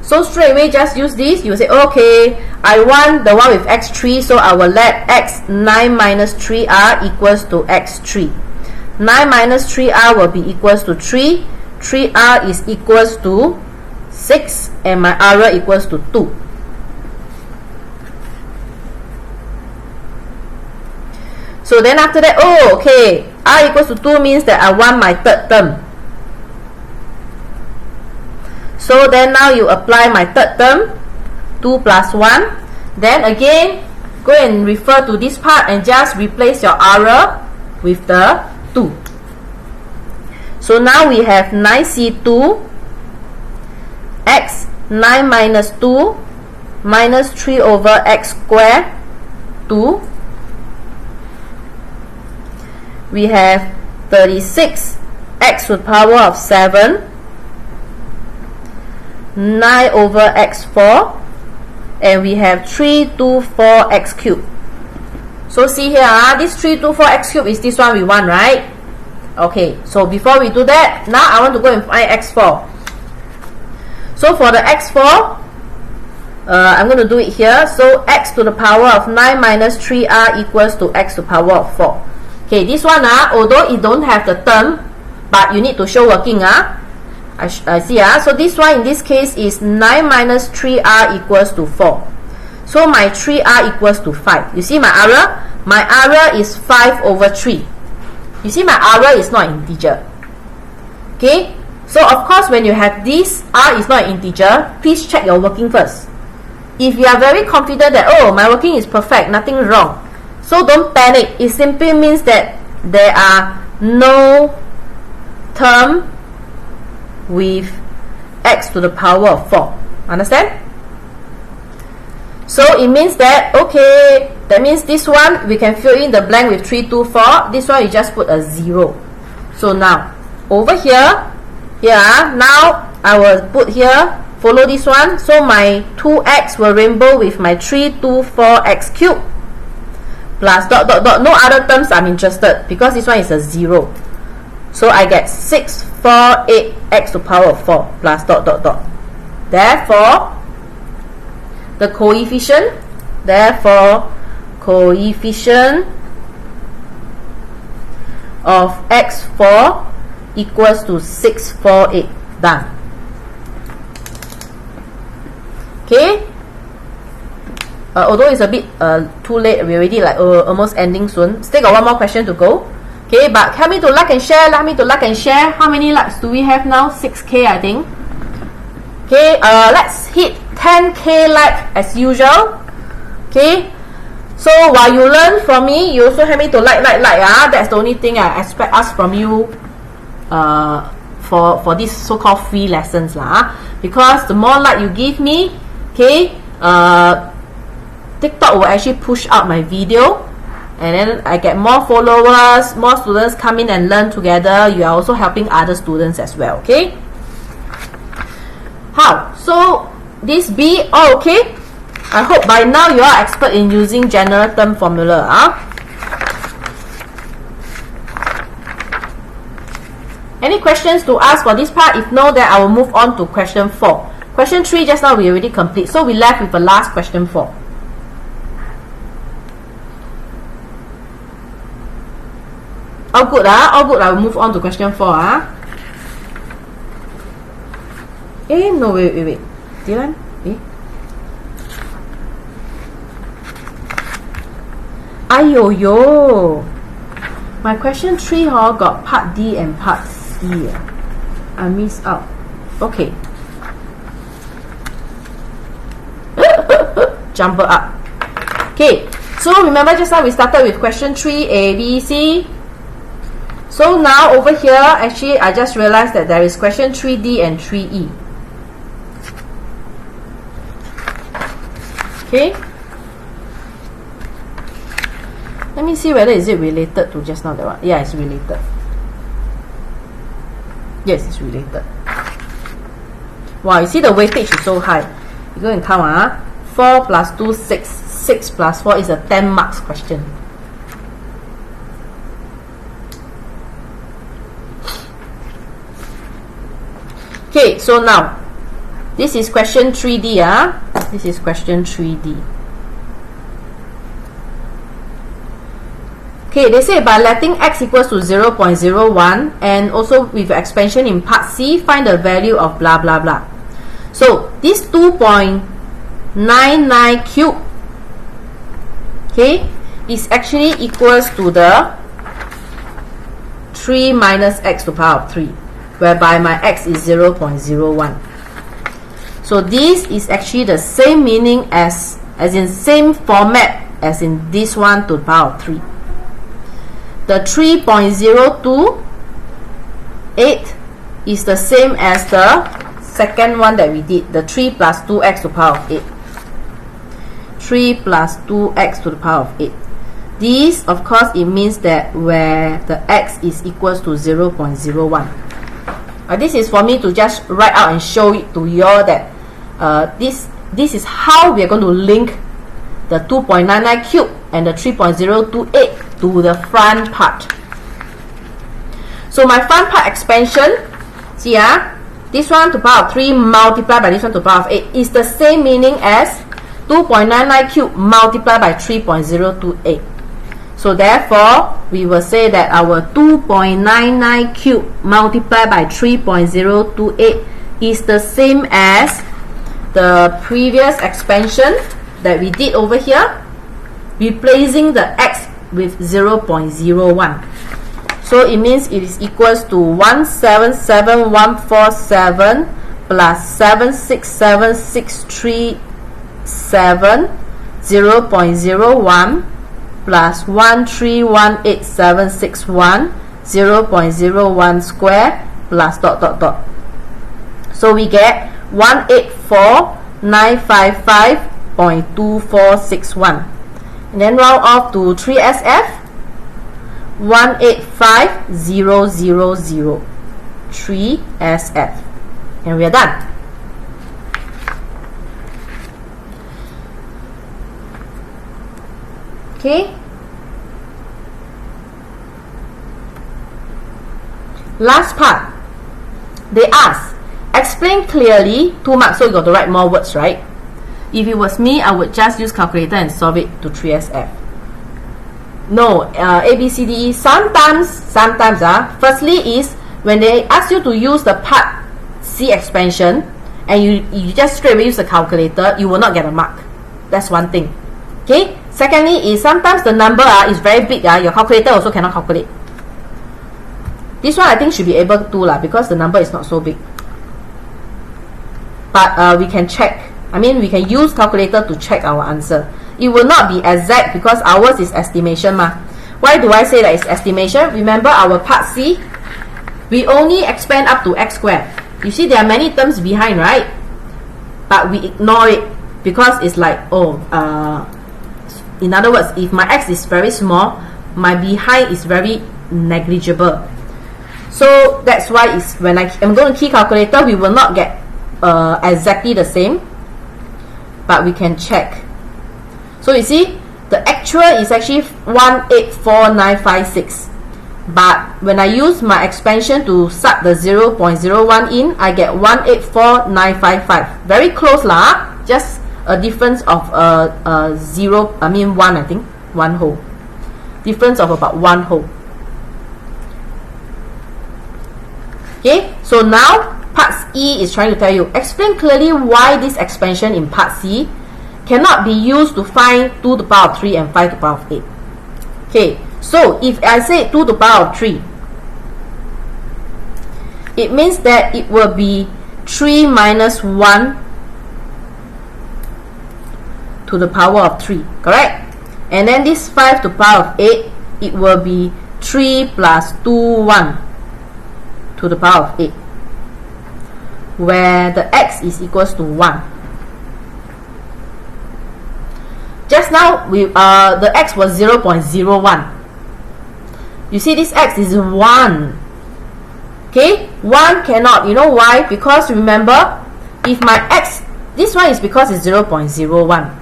So straight away just use this. You will say, okay, I want the one with x3, so I will let x9 minus 3r equals to x3. 9 minus 3r will be equals to 3. 3r is equals to 6, and my r equals to 2. So then after that, oh, okay, r equals to 2 means that I want my third term. So then now you apply my third term, 2 plus 1. Then again, go and refer to this part and just replace your r with the 2. So now we have 9c2 x 9 minus 2 minus 3 over x squared 2. We have 36 x to the power of 7 9 over x4, and we have 324 x cubed. So see here, this 324 x cubed is this one we want, right? Okay, so before we do that, now I want to go and find x4. So for the x4, I'm going to do it here. So x to the power of 9 minus 3r equals to x to the power of 4. Okay, this one, although it don't have the term, but you need to show working. I see. So this one in this case is 9 minus 3r equals to 4. So my 3r equals to 5. You see my r? My r is 5 over 3. You see my r is not an integer. Okay? So of course when you have this, r is not an integer, please check your working first. If you are very confident that, oh, my working is perfect, nothing wrong, so don't panic. It simply means that there are no term with x to the power of 4. Understand? So it means that, okay, that means this one we can fill in the blank with 3, 2, 4. This one you just put a 0. So now over here, now I will put here, follow this one. So my 2x will rainbow with my 3, 2, 4 x cubed plus dot dot dot. No other terms I'm interested, because this one is a 0. So I get 6, 4, 8 x to the power of 4 plus dot dot dot. Therefore, the coefficient, of x4 equals to 6, 4, 8. Done. Okay. Although it's a bit too late, we're already like almost ending soon. Still got one more question to go. Okay, but help me to like and share. Let me to like and share. How many likes do we have now? 6k, I think. Okay, let's hit 10k like as usual. Okay, so while you learn from me, you also help me to like. That's the only thing I expect us from you for this so-called free lessons because the more like you give me, okay, TikTok will actually push out my video, and then I get more followers, more students come in and learn together. You are also helping other students as well. Okay, how? So this B, all okay? I hope by now you are expert in using general term formula. Any questions to ask for this part? If no, then I will move on to question 4. Question 3 just now we already complete, so we left with the last question 4. All good, all good. I will move on to question 4. No, wait. Dylan? Ayoyo. My question 3 got part D and part C. I missed out. Okay. Jump up. Okay. So remember just now we started with question 3, A, B, C. So now over here, actually I just realized that there is question 3D and 3E. Okay. Let me see whether is it related to just now that one. Yeah, it's related. Yes, it's related. Wow, you see the weightage is so high. You go and count 4 plus 2, 6. 6 plus 4 is a 10 marks question. Okay, so now this is question 3D. This is question 3D. Okay, they say by letting x equals to 0.01 and also with expansion in part C, find the value of blah blah blah. So this 2.99 cube, okay, is actually equals to the 3 minus x to the power of 3, whereby my x is 0.01. So this is actually the same meaning as in same format as in this one to the power of 3. The 3.028 is the same as the second one that we did, the 3 plus 2x to the power of 8. 3 plus 2x to the power of 8. This, of course, it means that where the x is equals to 0.01. This is for me to just write out and show it to you all that this is how we are going to link the 2.99 cube and the 3.028 to the front part. So my front part expansion, see this one to the power of 3 multiplied by this one to the power of 8 is the same meaning as 2.99 cube multiplied by 3.028. So therefore, we will say that our 2.99 cube multiplied by 3.028 is the same as the previous expansion that we did over here, replacing the x with 0.01. So it means it is equals to 177147 plus 767637 0.01 plus 1318761 0.01 square plus dot dot dot. So we get 184,955.2461. And then round off to 3SF, 185,000. 3SF. And we are done. Okay. Last part. They ask, explain clearly, 2 marks, so you got to write more words, right? If it was me, I would just use calculator and solve it to 3SF. No, A, B, C, D, E. Sometimes, firstly is when they ask you to use the part C expansion and you just straight away use the calculator, you will not get a mark. That's one thing. Okay. Secondly is sometimes the number is very big. Your calculator also cannot calculate. This one I think should be able to because the number is not so big. But we can check. I mean, we can use calculator to check our answer. It will not be exact because ours is estimation. Why do I say that it's estimation? Remember our part C, we only expand up to x squared. You see there are many terms behind, right? But we ignore it because it's like, in other words, if my x is very small, my behind is very negligible. So that's why it's when I am going to key calculator, we will not get exactly the same, but we can check. So you see, the actual is actually 184,956. But when I use my expansion to sub the 0.01 in, I get 184,955. Very close just a difference of 0, I mean 1, I think, 1 whole. Difference of about 1 whole. Okay, so now part E is trying to tell you, explain clearly why this expansion in part C cannot be used to find 2 to the power of 3 and 5 to the power of 8. Okay, so if I say 2 to the power of 3, it means that it will be 3 minus 1 to the power of 3, correct? And then this 5 to the power of 8, it will be 3 plus 2, 1 to the power of 8, where the x is equals to 1. Just now the x was 0.01. You see this x is 1. Okay, 1 cannot. You know why? Because remember, if my x, this one is because it's 0.01.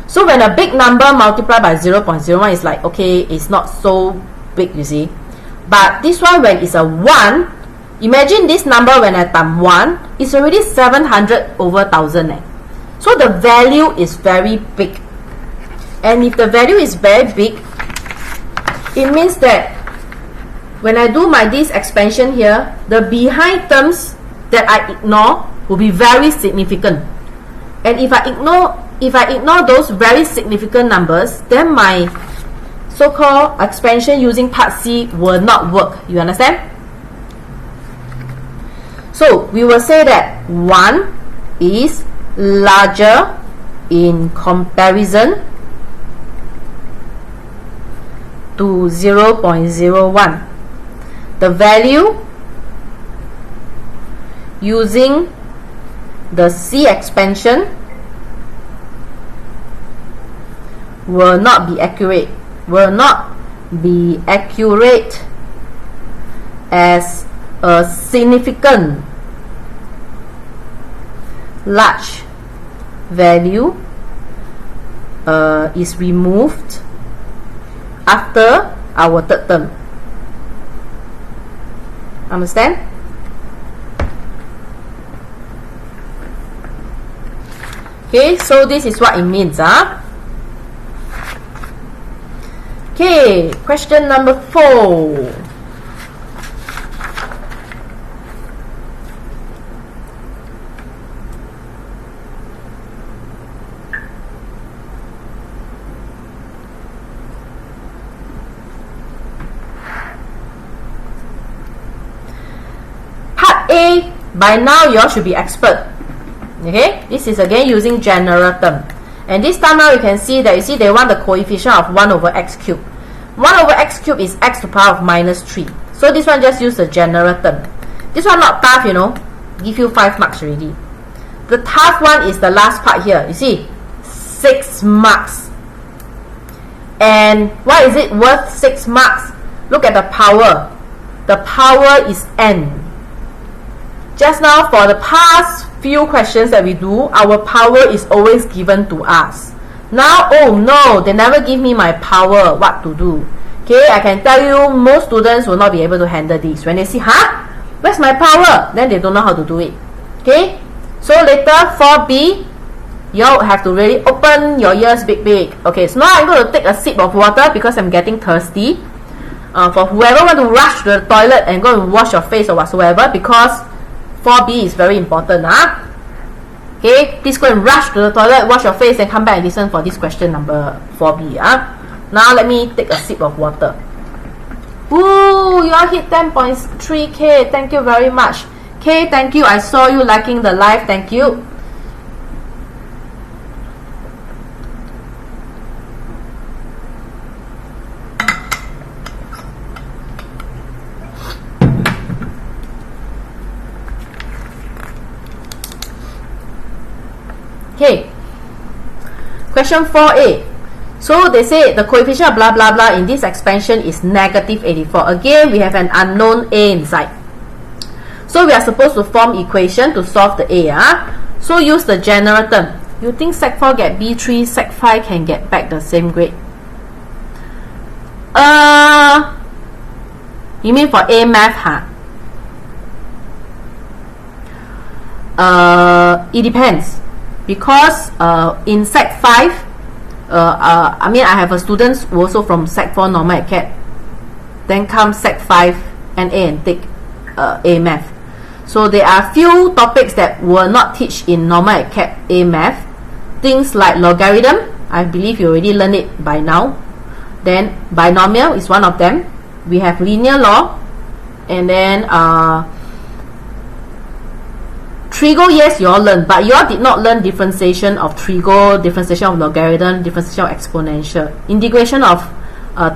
So when a big number multiplied by 0.01 is like, okay, it's not so big, you see. But this one, when it's a 1, imagine this number when I times 1, it's already 700 over 1000. So the value is very big. And if the value is very big, it means that when I do this expansion here, the behind terms that I ignore will be very significant. And if I ignore those very significant numbers, then my so-called expansion using part C will not work. You understand? So we will say that 1 is larger in comparison to 0.01. The value using the C expansion will not be accurate. As a significant large value is removed after our third term. Understand? Okay, so this is what it means. Okay, question number 4. Part A, by now you all should be expert. Okay, this is again using general term. And this time now you can see that, you see they want the coefficient of 1 over x cubed. 1 over x cubed is x to the power of minus 3. So this one just use the general term. This one not tough, you know. Give you 5 marks already. The tough one is the last part here. You see, 6 marks. And why is it worth 6 marks? Look at the power. The power is n. Just now, for the past few questions that we do, our power is always given to us. Now, oh no, they never give me my power, what to do. Okay, I can tell you, most students will not be able to handle this. When they see, huh? Where's my power? Then they don't know how to do it. Okay, so later, 4B, you have to really open your ears big. Okay, so now I'm going to take a sip of water because I'm getting thirsty. For whoever want to rush to the toilet and go and wash your face or whatsoever, because 4B is very important. Okay, please go and rush to the toilet, wash your face, and come back and listen for this question number 4B. Now let me take a sip of water. Ooh, you all hit 10.3K. Thank you very much. Okay, thank you. I saw you liking the live. Thank you. Okay, question 4A. So they say the coefficient of blah blah blah in this expansion is negative 84. Again, we have an unknown A inside. So we are supposed to form equation to solve the A. So use the general term. You think Sec 4 get B3, Sec 5 can get back the same grade? You mean for AMath, it depends. Because in Sec 5, I mean I have a students also from Sec 4 normal acad, then come Sec 5 NA and take AMath. So there are few topics that will not teach in normal acad AMath. Things like logarithm, I believe you already learned it by now. Then binomial is one of them. We have linear law, and then trigo, yes, you all learned, but you all did not learn differentiation of trigo, differentiation of logarithm, differentiation of exponential. Integration of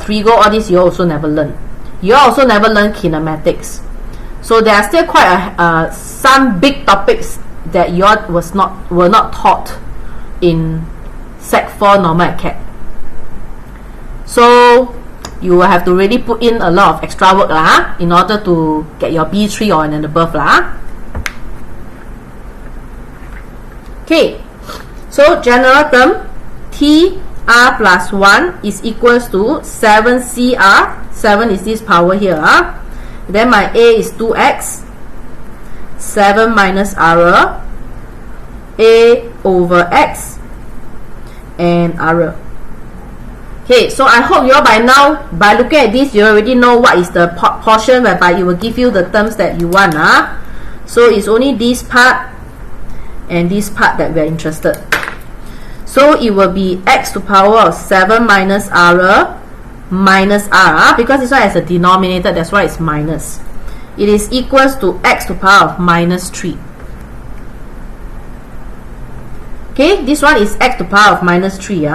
trigo, all this you also never learn. you also never learn kinematics. So there are still quite some big topics that you were not taught in Sec 4 Normal Acad. So you will have to really put in a lot of extra work in order to get your B3 or and above Okay, so general term TR plus 1 is equals to 7CR. 7 is this power here. Then my A is 2x. 7 minus R, A over x, and R. Okay, so I hope you all by now, by looking at this, you already know what is the portion whereby it will give you the terms that you want. So it's only this part and this part that we are interested. So it will be x to power of 7 minus R minus R, because this one has a denominator, that's why it's minus. It is equals to x to power of minus 3. Okay, this one is x to power of minus 3.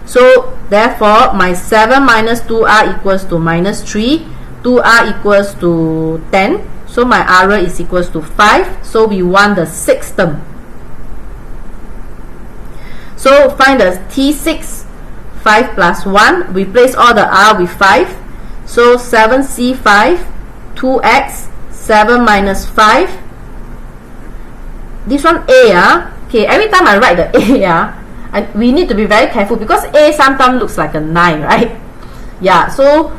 So therefore my 7 minus 2R equals to minus 3. 2R equals to 10. So my R is equals to 5. So we want the sixth term. So find the T6. 5 plus 1. Replace all the R with 5. So 7C5, 2x, 7 minus 5. This one A. Okay, every time I write the A, and we need to be very careful because A sometimes looks like a 9, right? Yeah, so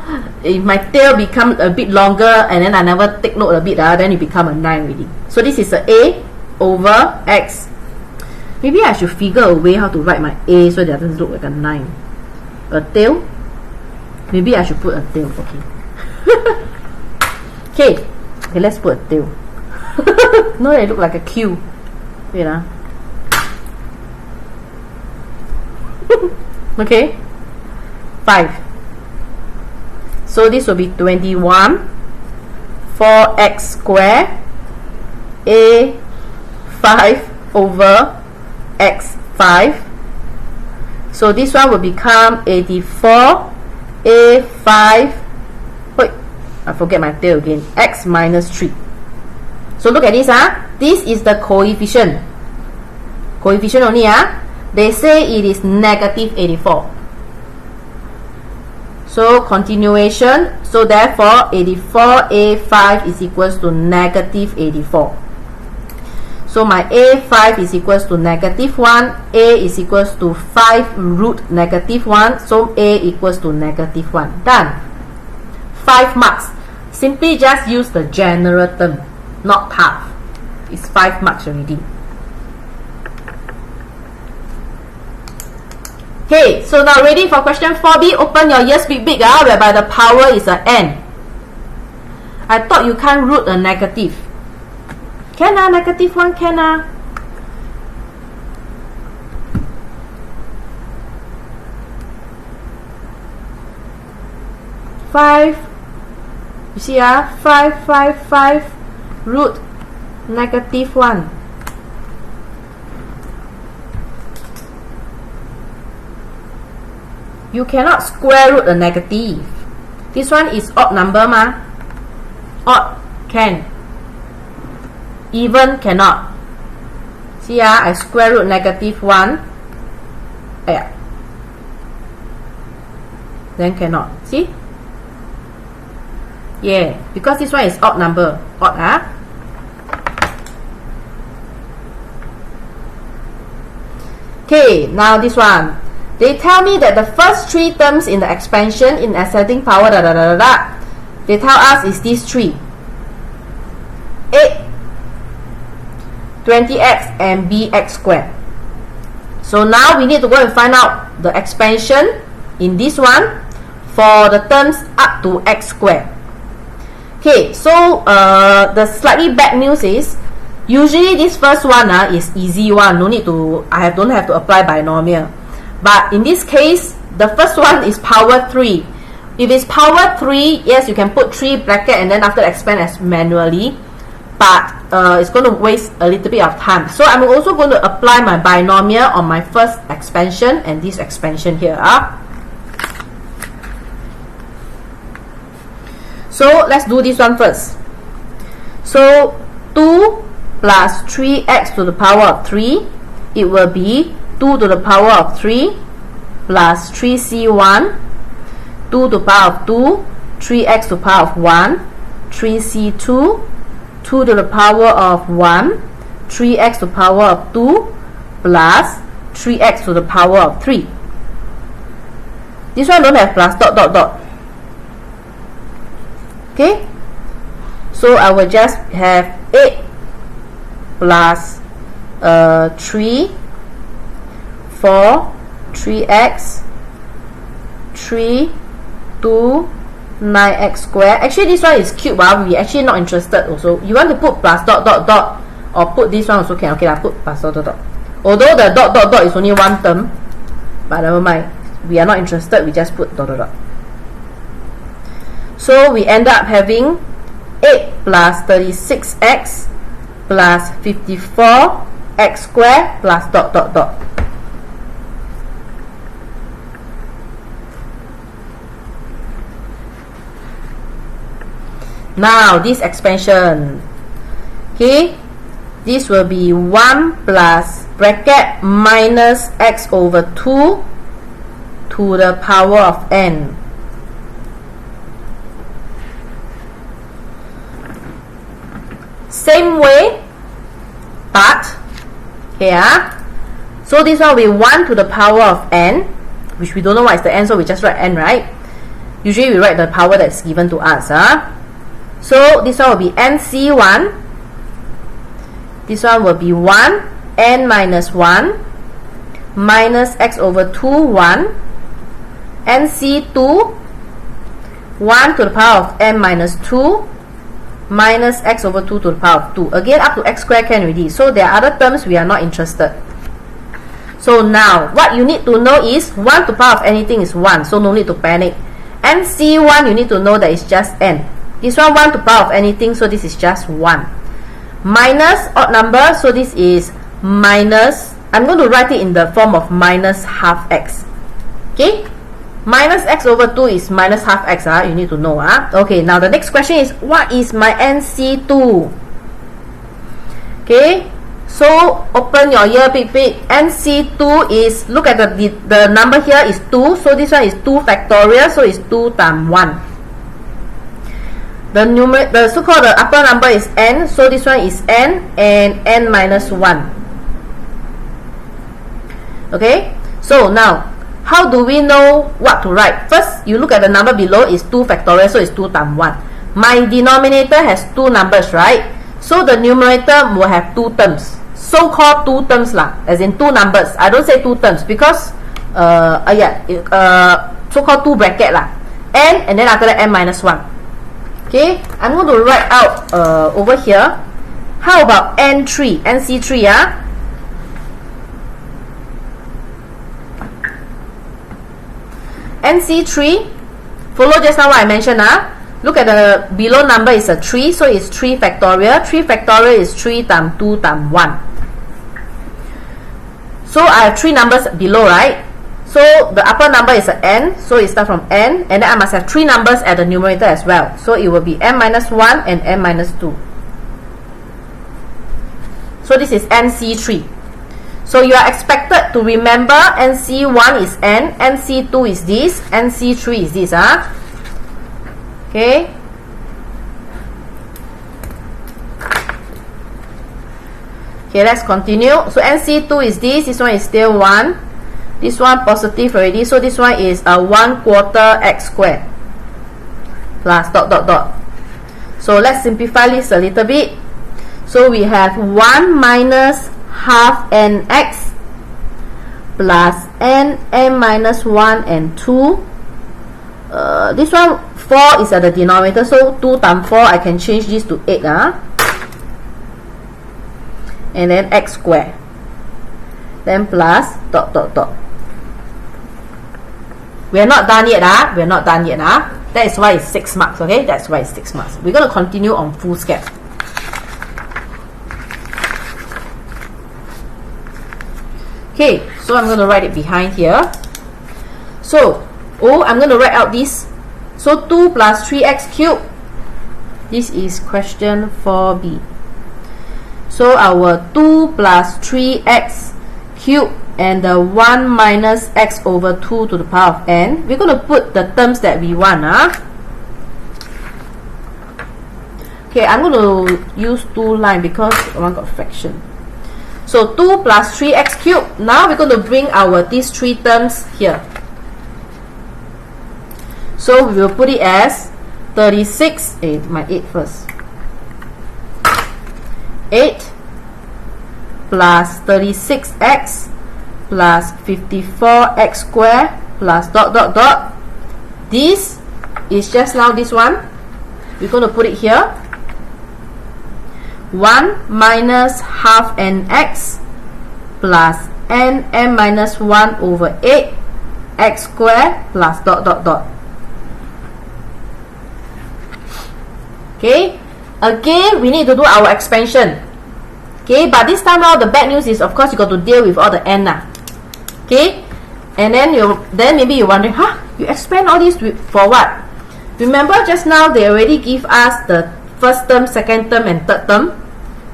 if my tail becomes a bit longer and then I never take note a bit, then it become a 9 really. So this is a A over x. Maybe I should figure a way how to write my A so it doesn't look like a 9. A tail. Maybe I should put a tail. Okay. Okay, let's put a tail. No, it look like a Q. Wait. Okay. 5. So this will be 21. 4x squared. A 5 over x 5. So this one will become 84. A5, wait, I forget my tail again, x minus 3. So look at this, this is the coefficient. Coefficient only, they say it is negative 84. So continuation, so therefore 84A5 is equals to negative 84. So my A5 is equals to negative 1, A is equals to 5 root negative 1, so A equals to negative 1. Done. 5 marks. Simply just use the general term, not half. It's 5 marks already. Okay, so now ready for question 4B. Open your ears big, whereby the power is a n. I thought you can't root a negative. Can negative 1 can 5. You see 5, 5, 5 root negative 1. You cannot square root a negative. This one is odd number Odd can. Even cannot. See I square root negative 1. Then cannot. See? Yeah, because this one is odd number. Odd, Okay, now this one. They tell me that the first 3 terms in the expansion in ascending power, they tell us is these 3. 8, 20x, and bx squared. So now we need to go and find out the expansion in this one for the terms up to x squared. Okay, so the slightly bad news is usually this first one is easy one. No need to, I don't have to apply binomial. But in this case, the first one is power 3. If it's power 3, yes, you can put 3 bracket and then after expand as manually. But it's going to waste a little bit of time. So I'm also going to apply my binomial on my first expansion and this expansion here. So let's do this one first. So 2 plus 3x to the power of 3, it will be 2 to the power of 3 plus 3c1, 2 to the power of 2, 3x to the power of 1, 3c2, 2 to the power of 1, 3x to the power of 2, plus 3x to the power of 3. This one don't have plus dot dot dot. Okay, so I will just have 8 plus 3, 4, 3x, 3, 2, 9x squared. Actually, this one is cube. We actually not interested also. You want to put plus dot dot dot or put this one also can. Okay, I put plus dot dot dot. Although the dot dot dot is only one term, but never mind. We are not interested. We just put dot dot dot. So we end up having 8 plus 36x plus 54x squared plus dot dot dot. Now this expansion, okay, this will be 1 plus bracket minus x over 2 to the power of n. Same way, but here, so this one will be 1 to the power of n, which we don't know what is the n, so we just write n, right? Usually we write the power that's given to us. So this one will be nc1, this one will be 1, n minus 1, minus x over 2, 1, nc2, 1 to the power of n minus 2, minus x over 2 to the power of 2. Again, up to x squared can already. So there are other terms we are not interested. So now, what you need to know is 1 to the power of anything is 1, so no need to panic. nc1, you need to know that it's just n. This one 1 to the power of anything, so this is just 1. Minus odd number, so this is minus, I'm going to write it in the form of minus half x. Okay? Minus x over 2 is minus half x. You need to know. Okay, now the next question is, what is my nc2? Okay, so open your ear, big. nc2 is, look at the number here is 2, so this one is 2 factorial, so it's 2 times 1. The so-called the upper number is n, so this one is n and n minus 1. Okay, so now how do we know what to write? First, you look at the number below is 2 factorial, so it's 2 times 1. My denominator has 2 numbers, right? So the numerator will have 2 terms. So-called 2 terms lah, as in 2 numbers. I don't say 2 terms because so-called 2 bracket lah. N and then after that n minus 1. Okay, I'm going to write out over here. How about n3, nc3, nc3, follow just now what I mentioned. Look at the below number is a 3, so it's 3 factorial. 3 factorial is 3 times 2 times 1. So I have 3 numbers below, right? So the upper number is an n, so it starts from n, and then I must have 3 numbers at the numerator as well. So it will be n minus 1 and n minus 2. So this is nc3. So you are expected to remember nc1 is n, nc2 is this, nc3 is this. Okay. Okay, let's continue. So nc2 is this one is still 1. This one positive already, so this one is a 1/4 x squared plus dot dot dot. So let's simplify this a little bit. So we have 1 minus half nx plus n minus 1 and 2. This one 4 is at the denominator, so 2 times 4 I can change this to 8. And then x squared. Then plus dot dot dot. We're not done yet. We're not done yet. That is why it's 6 marks. Okay, that's why it's 6 marks. We're going to continue on full scale. Okay, so I'm going to write it behind here. So, I'm going to write out this. So 2 plus 3x cubed This is question 4b. So our 2 plus 3x cubed and the 1 minus x over 2 to the power of n, we're going to put the terms that we want. Okay, I'm going to use 2 line because one got fraction. So 2 plus 3x cubed. Now we're going to bring these 3 terms here. So we will put it as 36, my 8 first. 8 plus 36x plus 54x squared plus dot dot dot. This is just now this one. We're going to put it here. 1 minus half nx plus n minus 1 over 8 x squared plus dot dot dot. Okay, again we need to do our expansion. Okay, but this time around the bad news is, of course, you got to deal with all the n. Okay, and then maybe you're wondering, you expand all this for what? Remember just now they already give us the first term, second term, and third term.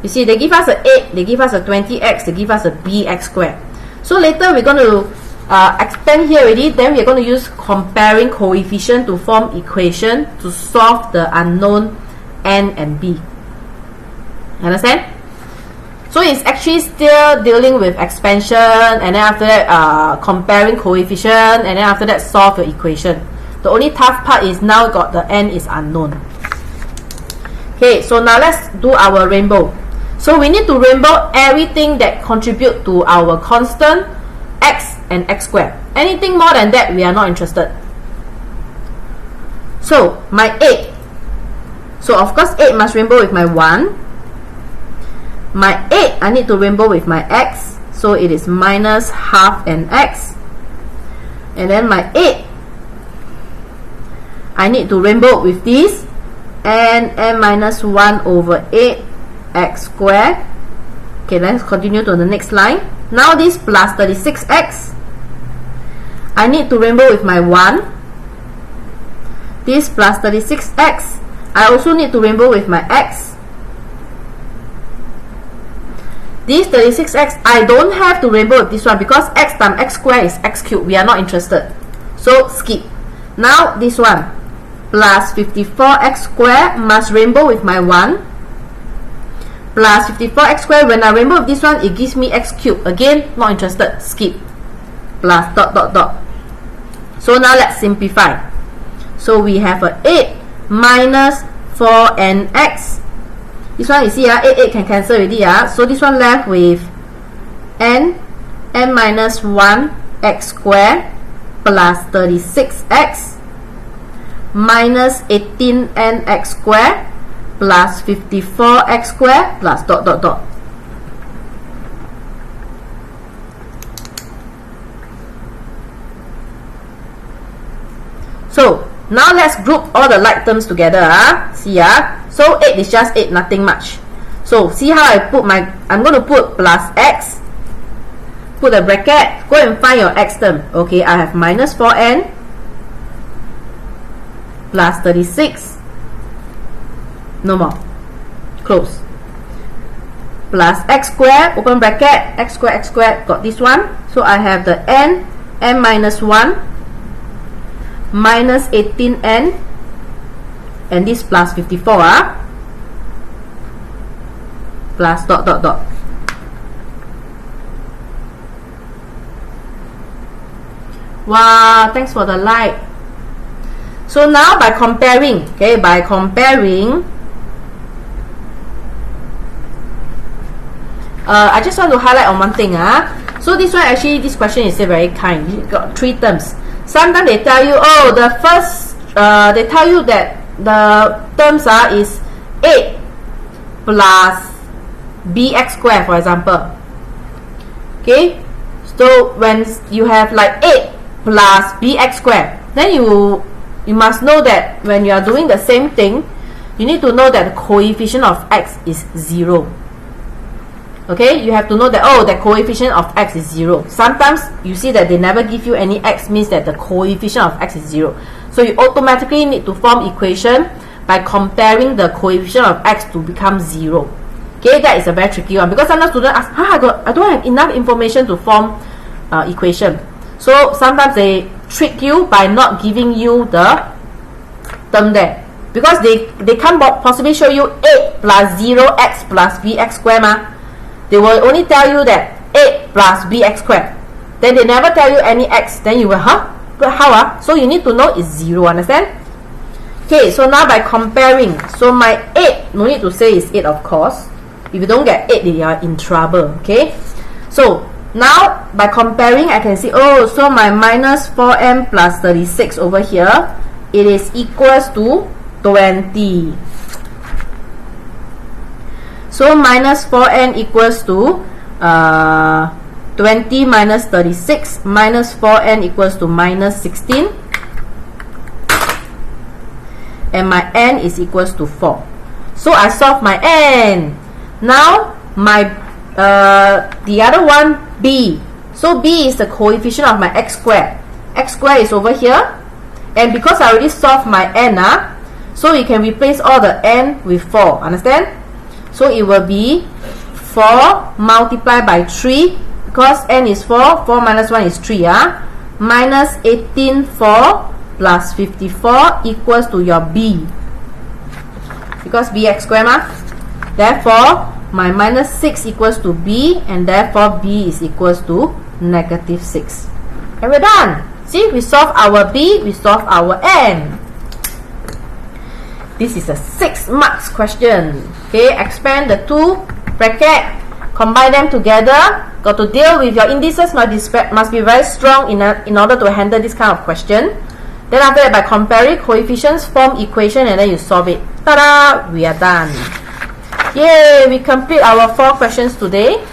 You see, they give us a 8, they give us a 20x, they give us a bx squared. So later we're going to expand here already. Then we're going to use comparing coefficient to form equation to solve the unknown n and b. Understand? So it's actually still dealing with expansion, and then after that comparing coefficient, and then after that solve your equation. The only tough part is now got the n is unknown. Okay, so now let's do our rainbow. So we need to rainbow everything that contribute to our constant x and x squared. Anything more than that, we are not interested. So my 8. So of course 8 must rainbow with my 1. My 8, I need to rainbow with my x, so it is minus half nx. And then my 8, I need to rainbow with this, n minus 1 over 8 x squared. Okay, let's continue to the next line. Now this plus 36x, I need to rainbow with my 1. This plus 36x, I also need to rainbow with my x. This 36x, I don't have to rainbow with this one because x times x squared is x cubed. We are not interested. So skip. Now this one, plus 54x squared must rainbow with my 1. Plus 54x squared, when I rainbow with this one, it gives me x cubed. Again, not interested. Skip. Plus dot dot dot. So now let's simplify. So we have a 8 minus 4nx. This one you see 8 can cancel already. So this one left with n minus 1 x squared plus 36x minus 18n x squared plus 54x squared plus dot dot dot. So now let's group all the like terms together. See so 8 is just 8, nothing much. So see how I put I'm going to put plus x, put a bracket, go and find your x term. Okay, I have minus 4n plus 36, no more, close, plus x squared, open bracket, x squared, got this one. So I have the n minus 1 minus 18n, and this plus 54 plus dot dot dot. Wow, thanks for the like. So now by comparing, I just want to highlight on one thing. So this one actually, this question is still very kind. You got 3 terms. Sometimes they tell you, the first, they tell you that the terms is 8 plus bx squared, for example. Okay, so when you have like 8 plus bx squared, then you must know that when you are doing the same thing, you need to know that the coefficient of x is 0. Okay, you have to know that the coefficient of x is 0. Sometimes you see that they never give you any x, means that the coefficient of x is 0. So you automatically need to form equation by comparing the coefficient of x to become 0. Okay, that is a very tricky one because sometimes students ask, I don't have enough information to form equation. So sometimes they trick you by not giving you the term there, because they can't possibly show you 8 plus 0x plus bx squared ma. They will only tell you that 8 plus bx squared. Then they never tell you any x. Then you will, but how? So you need to know it's 0, understand? Okay, so now by comparing, so my 8, no need to say is 8 of course. If you don't get 8, you are in trouble, okay? So now by comparing, I can see, oh, so my minus 4m plus 36 over here, it is equals to 20. So minus 4n equals to 20 minus 36 minus 4n equals to minus 16. And my n is equals to 4. So I solve my n. Now my the other one, b. So b is the coefficient of my x squared. X squared is over here. And because I already solved my n, so you can replace all the n with 4. Understand? So it will be 4 multiplied by 3. Because n is 4, 4 minus 1 is 3. Minus 18, 4 plus 54 equals to your b. Because bx squared therefore my minus 6 equals to b, and therefore b is equals to negative 6. And we're done. See, we solve our b, we solve our n. This is a 6 marks question. Okay, expand the two bracket, combine them together. Got to deal with your indices, must be very strong in order to handle this kind of question. Then after that, by comparing coefficients, form equation, and then you solve it. Ta-da! We are done. Yay! We complete our 4 questions today.